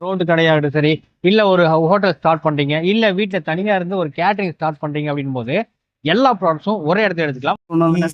Road கடையாகட்டும் சரி, இல்ல ஒரு ஹோட்டல் ஸ்டார்ட் பண்றீங்க, இல்ல வீட்ல தனியா இருந்து ஒரு கேட்டரிங் ஸ்டார்ட் பண்றீங்க அப்படிங்கும்போது, எல்லா ப்ராடக்ட்ஸும் ஒரே இடத்துல எடுத்துக்கலாம்.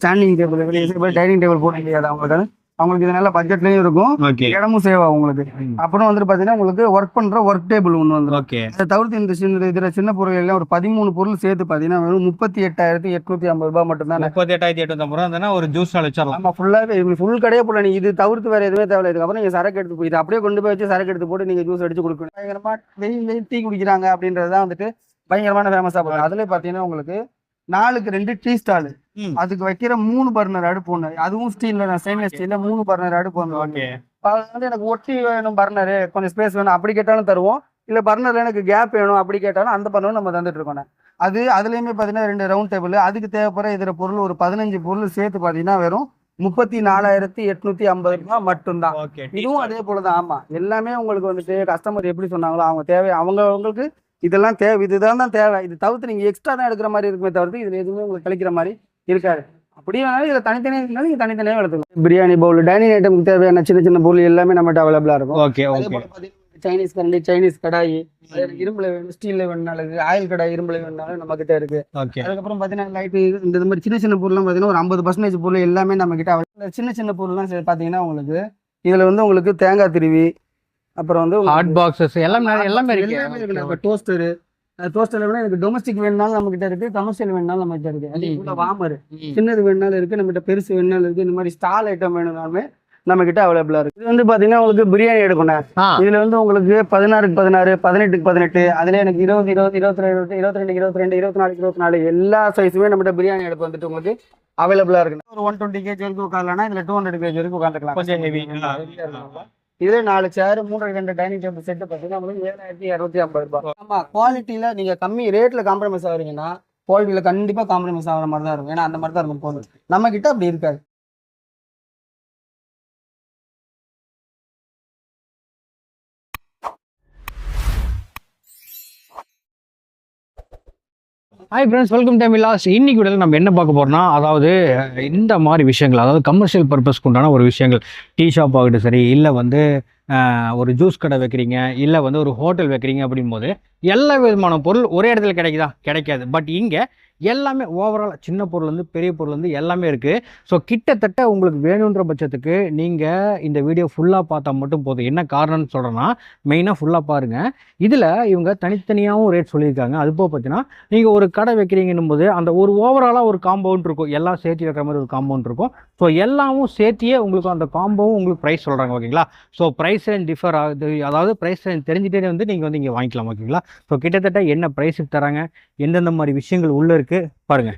ஸ்டாண்டிங் டேபிள் டைனிங் டேபிள் போட முடியாது அவங்களுக்கு இது நல்ல பட்ஜெட்லயும் இருக்கும். ஓகே. இடமும் சேவ் ஆகும் உங்களுக்கு. அப்புறம் வந்துட்டு பாத்தீங்கன்னா உங்களுக்கு ஒர்க் பண்ற ஒர்க் டேபிள் ஒன்று வந்துடும். ஓகே. அதை தவிர்த்து இந்த சின்ன பொருள் எல்லாம் ஒரு 13 பொருள் சேர்த்து பாத்தீங்கன்னா வெறும் 38,850 ரூபாய் மட்டும் தான். 38,850 ரூபா இருந்தா ஒரு ஜூஸ் ஸ்டால் வச்சிடலாம். ஆமா, ஃபுல்லாவே ஃபுல் கடையே போல. நீ இது தவிர்த்து வேற எதுவுமே தேவையில்ல. இதுக்கப்புறம் நீங்க சரக்கு எடுத்து போய் இதை அப்படியே கொண்டு போய் வச்சு சரக்கு எடுத்து போட்டு நீங்க ஜூஸ் அடிச்சு கொடுக்கணும். பயங்கரமா வெயில் டீ குடிக்கிறாங்க அப்படின்றதுதான் வந்துட்டு பயங்கரமான ஃபேமஸா போகுது. அதுல பாத்தீங்கன்னா உங்களுக்கு 4க்கு 2 டீ ஸ்டால், அதுக்கு வைக்கிற 3 பர்னர் அடுப்பு ஒண்ணு, அதுவும் ஸ்டீல்ல ஸ்டெயின்லெஸ் ஸ்டீல்ல 3 பர்னர் அடுப்பு ஒண்ணு. வந்து எனக்கு ஒட்டி வேணும் பர்னரு, கொஞ்சம் ஸ்பேஸ் வேணும் அப்படி கேட்டாலும் தருவோம். இல்ல பர்னர்ல எனக்கு கேப் வேணும் அப்படி கேட்டாலும் அந்த பர்னர் நம்ம தந்துட்டு இருக்கோம். அதுலயுமே பாத்தீங்கன்னா 2 ரவுண்ட் டேபிள், அதுக்கு தேவைப்படுற இதர பொருள் ஒரு 15 பொருள் சேர்த்து பாத்தீங்கன்னா வெறும் 34,850 ரூபாய் மட்டும்தான். இதுவும் அதே போலதான். ஆமா, எல்லாமே உங்களுக்கு வந்துட்டு கஸ்டமர் எப்படி சொன்னாங்களோ அவங்க தேவை அவங்களுக்கு இதெல்லாம் தேவை, இதுதான் தேவை. இது தவிர்த்து நீங்க எக்ஸ்ட்ரா தான் எடுக்கிற மாதிரி இருக்குமே தவிர்த்து இதுல எதுவுமே உங்களுக்கு கழிக்கிற மாதிரி இருக்காது. அப்படியே வேணாலும் இதுல தனித்தனியாக இருந்தாலும் நீங்க தனித்தனியாக எடுத்துக்கலாம். பிரியாணி பவுல், டைனிங் ஐட்டமுக்கு தேவையான சின்ன சின்ன பொருள் எல்லாமே நம்மகிட்ட அவைலபிளா இருக்கும். ஓகே. சைனீஸ் கரண்டி, சைனீஸ் கடாயி, இரும்புல வேணும், ஸ்டீல்ல வேணுனாலும் இருக்கு, ஆயில் கடாய் இரும்புல வேணுனாலும் நம்ம கிட்ட இருக்கு. அதுக்கப்புறம் பாத்தீங்கன்னா லைட்டு, இந்த மாதிரி சின்ன சின்ன பொருள்லாம் பாத்தீங்கன்னா ஒரு 50% பொருள் எல்லாமே நம்ம கிட்ட. சின்ன சின்ன பொருள்லாம் பாத்தீங்கன்னா உங்களுக்கு இதுல வந்து உங்களுக்கு தேங்காய் திருவி, அப்புறம் வந்து ஹாட் பாக்ஸஸ் எல்லாமே இருக்கு. டோஸ்டர் வேணும், எனக்கு டொமஸ்டிக் வேணுனாலும் நம்ம கிட்ட இருக்கு, கமர்ஷியல் வேணுனாலும் நம்ம கிட்ட இருக்கு. அதே போல வாமர் சின்னது வேணுனாலும் இருக்கு, நம்ம கிட்ட பெருசு வேணுனாலும் இருக்கு. இந்த மாதிரி ஸ்டால் ஐட்டம் வேணும்னாலுமே நம்ம கிட்ட அவைலபிளா இருக்கு. இது வந்து பாத்தீங்கன்னா உங்களுக்கு பிரியாணி எடுக்கணும். இதுல வந்து உங்களுக்கு 16க்கு 16, 18க்கு 18, அதுல எனக்கு 20, 22, 22, 24 எல்லா சைஸுமே நம்ம பிரியாணி எடுப்பு வந்துட்டு உங்களுக்கு அவைலபிளா இருக்கு. ஒரு 120 kg வரைக்கும் உட்காரலாம், இதுல 200 kg வரைக்கும் உட்காந்துக்கலாம். கொஞ்சம் ஹெவி. இதுல 4 சேர், 3 டைனிங் டேபிள் செட் பாத்தீங்கன்னா உங்களுக்கு 7,250 ரூபாய். ஆமா, குவாலிட்டியில நீங்க கம்மி ரேட்ல காம்ப்ரமைஸ் ஆகுறீங்கன்னா குவாலிட்டியில கண்டிப்பா காம்ப்ரமைஸ் ஆகிற மாதிரி தான் இருக்கும். ஏன்னா அந்த மாதிரி தான் இருக்கும் பொருள். நம்ம கிட்ட அப்படி இருக்காது. Hi friends, welcome to Milas. இன்னைக்கு வீடியோவில் நம்ம என்ன பார்க்க போறோம்னா, அதாவது இந்த மாதிரி விஷயங்கள், அதாவது கமர்ஷியல் பர்பஸ்க்கு உண்டான ஒரு விஷயங்கள். டீ ஷாப் ஆகட்டும் சரி, இல்லை வந்து ஒரு ஜூஸ் கடை வைக்கிறீங்க, இல்லை வந்து ஒரு ஹோட்டல் வைக்கிறீங்க அப்படிங்கும்போது எல்லா விதமான பொருள் ஒரே இடத்துல கிடைக்குதா? கிடைக்காது. பட் இங்கே எல்லாமே ஓவரால் சின்ன பொருள்லேருந்து பெரிய பொருள்லேருந்து எல்லாமே இருக்குது. ஸோ கிட்டத்தட்ட உங்களுக்கு வேணுன்ற பட்சத்துக்கு நீங்கள் இந்த வீடியோ ஃபுல்லாக பார்த்தா மட்டும் போதும். என்ன காரணம்னு சொல்கிறேன்னா, மெயினாக ஃபுல்லாக பாருங்கள். இதில் இவங்க தனித்தனியாகவும் ரேட் சொல்லியிருக்காங்க. அது போக பார்த்தீங்கன்னா, நீங்கள் ஒரு கடை வைக்கிறீங்கன்னும் போது அந்த ஒரு ஓவராலாக ஒரு காம்பவுண்ட் இருக்கும், எல்லாம் சேர்த்து வைக்கிற மாதிரி ஒரு காம்பவுண்ட் இருக்கும். ஸோ எல்லாமும் சேர்த்தியே உங்களுக்கு அந்த காம்போவும் உங்களுக்கு ப்ரைஸ் சொல்கிறாங்க. ஓகேங்களா? ஸோ ப்ரைஸ் ரேஞ்ச் டிஃபர் ஆகுது, அதாவது ப்ரைஸ் ரேஞ்ச் தெரிஞ்சுட்டே வந்து நீங்கள் வந்து இங்கே வாங்கிக்கலாம். ஓகேங்களா? ஸோ கிட்டத்தட்ட என்ன ப்ரைஸுக்கு தராங்க, எந்தெந்த மாதிரி விஷயங்கள் உள்ளே இருக்குது பாருங்கள்.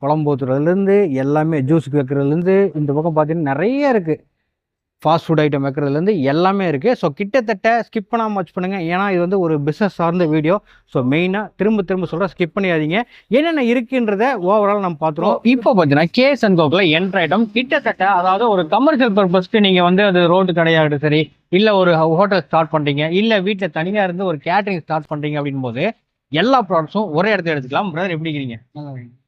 குழம்பு ஊற்றுறதுலேருந்து எல்லாமே, ஜூஸுக்கு வைக்கிறதுலேருந்து இந்த பக்கம் பார்த்தீங்கன்னா நிறைய இருக்குது. ஃபாஸ்ட் ஃபுட் ஐட்டம் வைக்கிறதுலேருந்து எல்லாமே இருக்குது. ஸோ கிட்டத்தட்ட ஸ்கிப் பண்ணாமல் வாட்ச் பண்ணுங்கள். ஏன்னா இது வந்து ஒரு பிஸ்னஸ் சார்ந்த வீடியோ. ஸோ மெயினாக திரும்ப சொல்கிற ஸ்கிப் பண்ணியாதீங்க. என்னென்ன இருக்குன்றத ஓவரால் நம்ம பார்த்துருவோம். இப்போ பார்த்தீங்கன்னா கேஸ் அண்ட் கோக்கில் என்ட்ரு ஐட்டம் கிட்டத்தட்ட, அதாவது ஒரு கமர்ஷியல் பர்பஸ்க்கு நீங்கள் வந்து அது ரோட்டு கடையாகட்டும் சரி, இல்லை ஒரு ஹோட்டல் ஸ்டார்ட் பண்ணுறீங்க, இல்லை வீட்டில் தனியாக இருந்து ஒரு கேட்டரிங் ஸ்டார்ட் பண்ணுறீங்க அப்படின் போது எல்லா ப்ராடக்ட்ஸும் ஒரே இடத்துல எடுத்துக்கலாம். பிரதர் எப்படி இருக்கிறீங்க?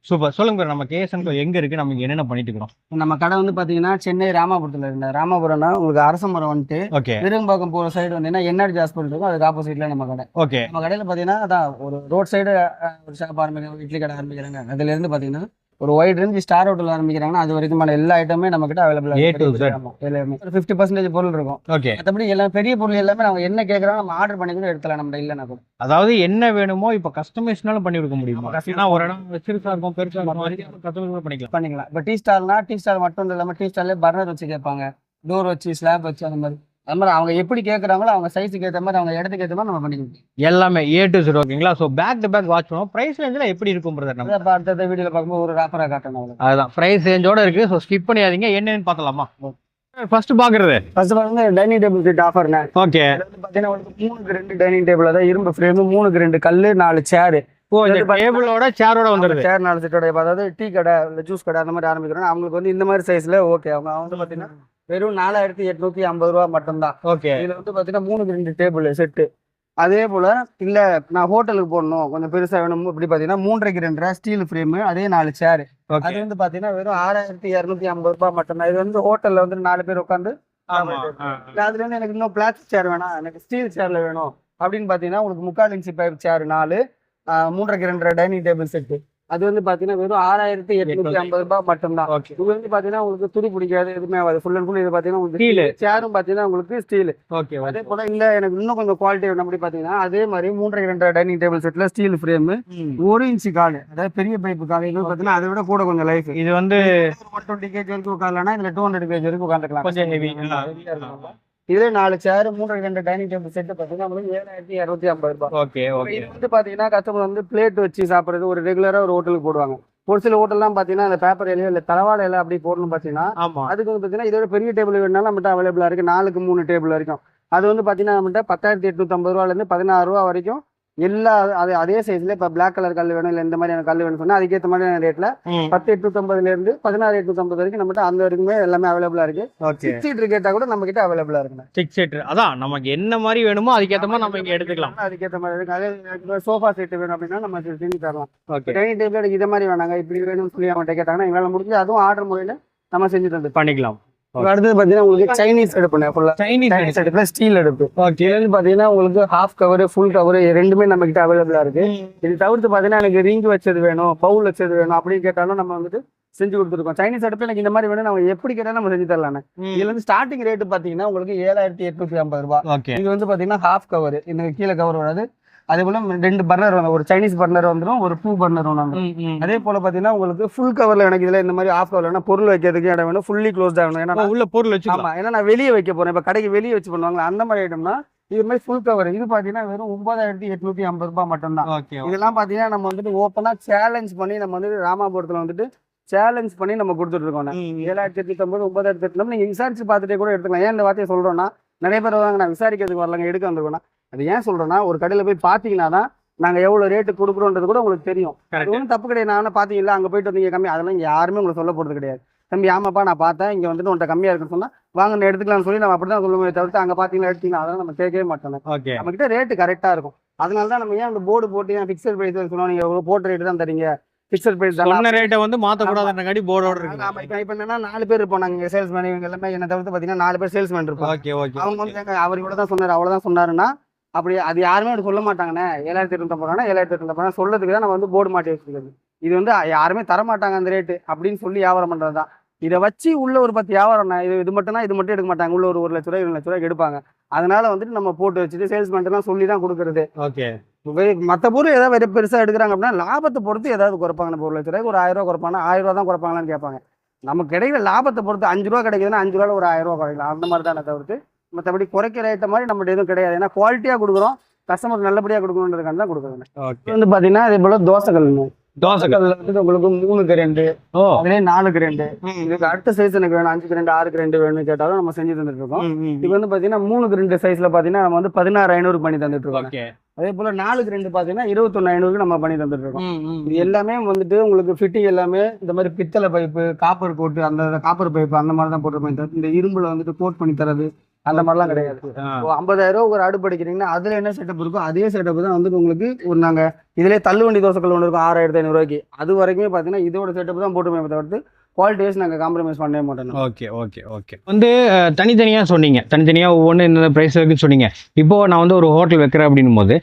சூப்பர். சொல்லுங்க பிரதர், நம்ம கேஎஸ்என்கோ எங்க இருக்கு, நமக்கு என்னென்ன பண்ணிட்டு இருக்கோம்? நம்ம கடை வந்து பாத்தீங்கன்னா சென்னை ராமாபுரத்துல இருந்த ராமாபுரம்னா உங்களுக்கு அரச மரம் வந்துட்டு விரும்பாக்கம் போற சைடு வந்தீங்கன்னா என்ஆர்ஜி ஹாஸ்பிட்டல் இருக்கும், அதுக்கு ஆப்போசிட்ல நம்ம கடை. ஓகே. நம்ம கடையில பாத்தீங்கன்னா அதான் ஒரு ரோட் சைடு ஒரு ஷாப் ஆரம்பிக்கிறாங்க, இட்லி கடை ஆரம்பிக்கிறாங்க. அதுல இருந்து பாத்தீங்கன்னா ஒரு ஒயிட் ரேஞ்ச் ஸ்டார் ஹோட்டல் ஆரம்பிக்கிறாங்கன்னா அது வரைக்கும் எல்லா ஐட்டமே நம்ம கிட்ட அவைலபிளா எல்லாமே 50% பொருள் இருக்கும். ஓகே. மற்றபடி எல்லாம் பெரிய பொருள் எல்லாமே நம்ம என்ன கேட்கறோம் நம்ம ஆர்டர் பண்ணி கூட எடுக்கலாம். நம்ம இல்லைன்னா கூட, அதாவது என்ன வேணுமோ இப்போ கஸ்டமைஸ்னாலும் பண்ணி கொடுக்க முடியும். ஏன்னா ஒரு இடம் சிறுசா இருக்கும், பெருசா இருக்கும், கஸ்டமைஸ் பண்ணிக்கலாம். இப்போ டீ ஸ்டால் மட்டும் இல்லாமல் டீ ஸ்டால்ல பர்னர் வச்சு கேட்பாங்க, டோர் வச்சு, ஸ்லாப் வச்சு, அந்த மாதிரி அவங்க எப்படி கேட்குறாங்களோ அவங்க சைஸுக்கு ஏற்ற மாதிரி, அவங்க இடத்துக்கு ஏற்ற மாதிரி நம்ம பண்ணிக்கலாம். எல்லாமே A to Z. ஓகேங்களா? So back to back watch பண்ணுவோம். ப்ரைஸ் ரேஞ்சில் எப்படி இருக்கும் பிரதர்? நம்ம அடுத்த வீடியோவில் பார்க்கும்போது ஒரு ராப்பராக காட்டணும். அதுதான் ப்ரைஸ் ரேஞ்சோட இருக்கு. ஸோ ஸ்கிப் பண்ணியாதீங்க. என்னன்னு பார்த்தலாமா? ஃபர்ஸ்ட் பாக்குறது டைனிங் டேபிள் செட் ஆஃபர்ண்ணே. ஓகே. பாத்தீங்கன்னா 3க்கு 2 டைனிங் டேபிள், அதாவது இரும்பு ஃப்ரேம், 3க்கு 2 கல்லு, 4 சேரு. டேபிளோட சேரோட வந்துருது. சேர் 4 செட்டோட, அதாவது டீ கடை இல்லை ஜூஸ் கடை அந்த மாதிரி ஆரம்பிக்கிறோம். அவங்களுக்கு வந்து இந்த மாதிரி சைஸ்ல ஓகே. அவங்க வந்து பாத்தீங்கன்னா வெறும் 4,850 ரூபா மட்டும்தான். ஓகே. இதுல வந்து பாத்தீங்கன்னா 3க்கு 2 டேபிள் செட்டு. அதே போல இல்ல நான் ஹோட்டலுக்கு போடணும் கொஞ்சம் பெருசா வேணும் இப்படி பாத்தீங்கன்னா 3க்கு 2 ஸ்டீல் ஃப்ரேம், அதே 4 சேர். அது வந்து பாத்தீங்கன்னா வெறும் 6,250 ரூபாய் மட்டும்தான். இது வந்து ஹோட்டல்ல வந்து 4 பேர் உட்காந்து அதுல இருந்து எனக்கு இன்னும் பிளாஸ்டிக் சேர் வேணாம், எனக்கு ஸ்டீல் சேர்ல வேணும் அப்படின்னு பாத்தீங்கன்னா உங்களுக்கு 3/4 இன்ச் பைப் சேர் 4, 3.5 2 டைனிங் டேபிள் செட்டு. அது வந்து பாத்தீங்கன்னா வெறும் 6,850 ரூபாய் மட்டும்தான். இது வந்து பாத்தீங்கன்னா உங்களுக்கு துணி பிடிக்காது, எதுவுமே ஆகாது. ஃபுல் அண்ட் ஃபுல் இது பாத்தீங்கன்னா உங்களுக்கு சேரும் பாத்தீங்கன்னா உங்களுக்கு ஸ்டீல். அதே போல இல்ல எனக்கு இன்னும் கொஞ்சம் குவாலிட்டி வேணும் அப்படி பாத்தீங்கன்னா அதே மாதிரி 3.5 2 டைனிங் டேபிள் செட்ல ஸ்டீல் ஃப்ரேம் 1 இன்ச் கால், அதாவது பெரிய பைப்பு கால். இது பாத்தீங்கன்னா அதை விட கூட கொஞ்சம் லைஃப். இது வந்து 120 kg வரைக்கும் உட்காரலாம், இதுல 200 kg வரைக்கும் உட்காந்துக்கலாம். கொஞ்சம் ஹெவி. இதுல 4 சேர் 3.5 2 டைனிங் டேபிள் செட் பாத்தீங்கன்னா உங்களுக்கு 7,250 ரூபாய். இது வந்து பாத்தீங்கன்னா கஸ்டமர் வந்து பிளேட் வச்சு சாப்பிடுறது ஒரு ரெகுலரா ஒரு ஹோட்டலுக்கு போடுவாங்க. ஒரு சில ஹோட்டல்லாம் பாத்தீங்கன்னா அந்த பேப்பர் இலையோ இல்ல தலவாழை இலை அப்படி போடணும் பாத்தீங்கன்னா அதுக்கு வந்து பாத்தீங்கன்னா இதோட பெரிய டேபிள் வேணும்னாலும் நம்மகிட்ட அவைலபிளா இருக்கு. 4க்கு 3 டேபிள் வரைக்கும். அது வந்து பாத்தீங்கன்னா நம்மகிட்ட 10,850 ரூபாயில இருந்து 16 ரூபா வரைக்கும் எல்லா அதே சைஸ்ல இப்ப பிளாக் கலர் கல் வேணும் இல்ல இந்த மாதிரியான கல் வேணும் சொன்னா அதுக்கேற்ற மாதிரியான ரேட்ல 10,850 இருந்து 16,850 வரைக்கும் நம்மகிட்ட அந்த வரைக்குமே எல்லாமே அவைலபிளா இருக்கு. 6 சீட்டர் கேட்டா கூட நம்ம கிட்ட அவைலபிளா இருக்கு. 6 சீட்டர் அதான் நமக்கு என்ன மாதிரி வேணுமோ அதுக்கேற்ற மாதிரி நம்ம இங்க எடுத்துக்கலாம். அதுக்கேற்ற மாதிரி இருக்கு. அதே சோஃபா செட் வேணும் அப்படின்னா நம்ம செஞ்சு தரலாம். டைனிங் டேபிள் எனக்கு இதை மாதிரி வேணாங்க இப்படி வேணும்னு சொல்லி அவங்கள்ட்ட கேட்டாங்கன்னா எங்களால முடிஞ்சு அதுவும் ஆர்டர் முறையில நம்ம செஞ்சு தந்து பண்ணிக்கலாம். அடுத்தது பாத்தீங்கன்னா உங்களுக்கு சைனீஸ் அடுப்பு, ஃபுல்லா சைனீஸ் அடுப்புல ஸ்டீல் அடுப்பு. இது பாத்தீங்கன்னா உங்களுக்கு ஹாஃப் கவர் ஃபுல் கவர் ரெண்டுமே நம்ம கிட்ட அவைலபிளா இருக்கு. இது தவிர்த்து பாத்தீங்கன்னா எனக்கு ரிங் வச்சது வேணும், பவுல் வச்சது வேணும் அப்படின்னு கேட்டாலும் நம்ம வந்துட்டு செஞ்சு கொடுத்துருக்கோம். சைனீஸ் அடுப்புல எனக்கு இந்த மாதிரி வேணும் நம்ம எப்படி கேட்டாலும் நம்ம செஞ்சு தரலாம். இதுல வந்து ஸ்டார்டிங் ரேட் பாத்தீங்கன்னா உங்களுக்கு 7,850 ரூபாய். இது வந்து பாத்தீங்கன்னா ஹாஃப் கவர், இந்த கீழே கவர் வராது. அதே போல 2 பர்னர் வந்து ஒரு சைனீஸ் பர்னர் வந்துடும், ஒரு 2 பர்னர் ஒன்று வந்துடும். அதே போல பாத்தீங்கன்னா உங்களுக்கு ஃபுல் கவர்ல எனக்கு இதுல இந்த மாதிரி ஆஃப் கவர்ல பொருள் வைக்கிறதுக்கு இடம் வேணும், ஃபுல்லி க்ளோஸ்டா வேணும். ஏன்னா உள்ள பொருள் வச்சு ஆமா, ஏன்னா நான் வெளியே வைக்க போறேன். இப்ப கடைக்கு வெளியே வச்சு பண்ணுவாங்களா அந்த மாதிரி ஐட்டம்னா இது மாதிரி ஃபுல் கவர். இது பாத்தீங்கன்னா வெறும் 9,850 ரூபாய் மட்டும்தான். இதெல்லாம் பாத்தீங்கன்னா நம்ம வந்துட்டு ஓப்பனா சேலஞ்ச் பண்ணி நம்ம வந்து ராமாபுரத்துல வந்துட்டு சேலஞ்ச் பண்ணி நம்ம கொடுத்துட்டு இருக்கோம். 7,850 9,850 நீங்க விசாரிச்சு பார்த்துட்டே கூட எடுத்துக்கலாம். ஏன் இந்த வார்த்தையை சொல்றோம்னா நிறைய பேர் வருவாங்க நான் விசாரிக்கிறதுக்கு வரலங்க எடுக்க வந்துருக்கோம்னா அது ஏன் சொல்றேன்னா ஒரு கடையில போய் பாத்தீங்கன்னா தான் நாங்க எவ்வளவு ரேட்டு கொடுக்குறோன்றது கூட உங்களுக்கு தெரியும். அது ஒன்றும் தப்பு கிடையாது. நான் பாத்தீங்களா அங்க போயிட்டு வந்தீங்க கம்மி, அதெல்லாம் இங்க யாருமே உங்களுக்கு சொல்ல போறது கிடையாது. தம்பி ஆமாப்பா நான் பார்த்தேன் இங்க வந்துட்டு உன்ட்ட கம்மியா இருக்குன்னு சொன்னா வாங்க எடுத்துக்கலாம்னு சொல்லி நம்ம அப்படிதான் சொல்லுவோமே தவிர்த்து அங்க பாத்தீங்கன்னா எடுத்தீங்கன்னா அதெல்லாம் நம்ம கேட்கவே மாட்டோம். நம்ம கிட்ட ரேட்டு கரெக்டா இருக்கும். அதனாலதான் நம்ம ஏன் அந்த போர்டு போட்டு பிக்சட் பிரைஸ் சொல்லுவோம். நீங்க எவ்வளவு போட்ட ரேட்டு தான் தரீங்க, பிக்சட் பிரைஸ் சொன்ன ரேட்டை வந்து மாத்தக்கூடாதுங்காட்டி போர்டோட இருக்கு. இப்ப என்னன்னா 4 பேர் இருப்போம் நாங்க சேல்ஸ்மேன், இவங்க எல்லாமே என்ன தவிர்த்து பாத்தீங்கன்னா 4 பேர் சேல்ஸ்மேன் இருப்போம். அவங்க வந்து அவர் இவ்வளவு தான் சொன்னாரு அவ்வளவுதான் சொன்னாருன்னா அப்படி அது யாருமே அப்படி சொல்ல மாட்டாங்கண்ணே. 7,850 7,850 சொல்லதுக்கு தான் நம்ம வந்து போர்டு மாட்டி வச்சிருக்கிறது. இது வந்து யாருமே தரமாட்டாங்க அந்த ரேட்டு அப்படின்னு சொல்லி வியாபாரம் பண்றதுதான். இதை வச்சு உள்ள ஒரு 10 வியாபாரம் இது மட்டும்னா இது மட்டும் எடுக்க மாட்டாங்க. உள்ள ஒரு 1 லட்ச ரூபாய் 2 லட்ச ரூபாய் எடுப்பாங்க. அதனால வந்துட்டு நம்ம போட்டு வச்சுட்டு சேல்ஸ்மேன் எல்லாம் சொல்லி தான் கொடுக்குறது. மற்ற பொருள் ஏதாவது பெருசா எடுக்கிறாங்க அப்படின்னா லாபத்தை பொறுத்து ஏதாவது குறைப்பாங்க. நம்ம 1 லட்ச ரூபாய்க்கு ஒரு 1000 ரூபா குறைப்பாங்க, 1000 ரூபா தான் குறைப்பாங்களான்னு கேட்பாங்க. நமக்கு கிடைக்கிற லாபத்தை பொறுத்து 5 ரூபா கிடைக்குதுன்னா 5 ரூபாய் ஒரு 1000 ரூபா குறைக்கலாம். அந்த மாதிரி தானே தவிர்த்து மற்றபடி குறைக்கிற ஐட்டம் மாதிரி நம்மகிட்ட எதுவும் கிடையாது. ஏன்னா குவாலிட்டியா கொடுக்குறோம், கஸ்டமர் நல்லபடியா கொடுக்கணுன்றதுக்காக தான் கொடுக்குறோம். வந்து பாத்தீங்கன்னா அதே போல தோசைகள் வந்து உங்களுக்கு 3க்கு 2 அதுலேயே 4க்கு 2 இதுக்கு அடுத்த சைஸ் எனக்கு வேணும் 5க்கு 2 6க்கு 2 வேணும்னு கேட்டாலும் நம்ம செஞ்சு தந்துட்டு இருக்கோம். இது வந்து பாத்தீங்கன்னா 3க்கு 2 சைஸ்ல பாத்தீங்கன்னா நம்ம வந்து 16,500 பண்ணி தந்துட்டு இருக்கோம். அதே போல 4க்கு 2 பாத்தீங்கன்னா 21,500 நம்ம பண்ணி தந்துட்டு இருக்கோம். இது எல்லாமே வந்துட்டு உங்களுக்கு ஃபிட்டிங் எல்லாமே இந்த மாதிரி பித்தளை பைப்பு, காப்பர் கோட்டு, அந்த காப்பர் பைப்பு அந்த மாதிரி தான் போட்டு பண்ணி தரது. இந்த இரும்புல வந்துட்டு கோட் பண்ணி தரது அந்த மாதிரிலாம் கிடையாது. 50,000 ரூபா ஒரு அடுப்பு அடிக்கிறீங்கன்னா அதுல என்ன செட்டப் இருக்கோ அதே செட்டப் தான் வந்துட்டு உங்களுக்கு ஒரு நாங்க இதுலேயே தள்ளுவண்டி தோசைகள் ஒன்று இருக்கும் 6,500 ரூபாய்க்கு. அது வரைக்குமே பாத்தீங்கன்னா இதோட செட்டப் தான் போட்டுமே தவிர்த்து குவாலிட்டி வைஸ் நாங்கள் காம்ப்ரமைஸ் பண்ணவே மாட்டோம். வந்து தனித்தனியாக சொன்னீங்க, தனித்தனியாக ஒவ்வொன்று இந்த ப்ரைஸ் இருக்குன்னு சொன்னீங்க. இப்போ நான் வந்து ஒரு ஹோட்டல் வைக்கிறேன் அப்படின்னும் போது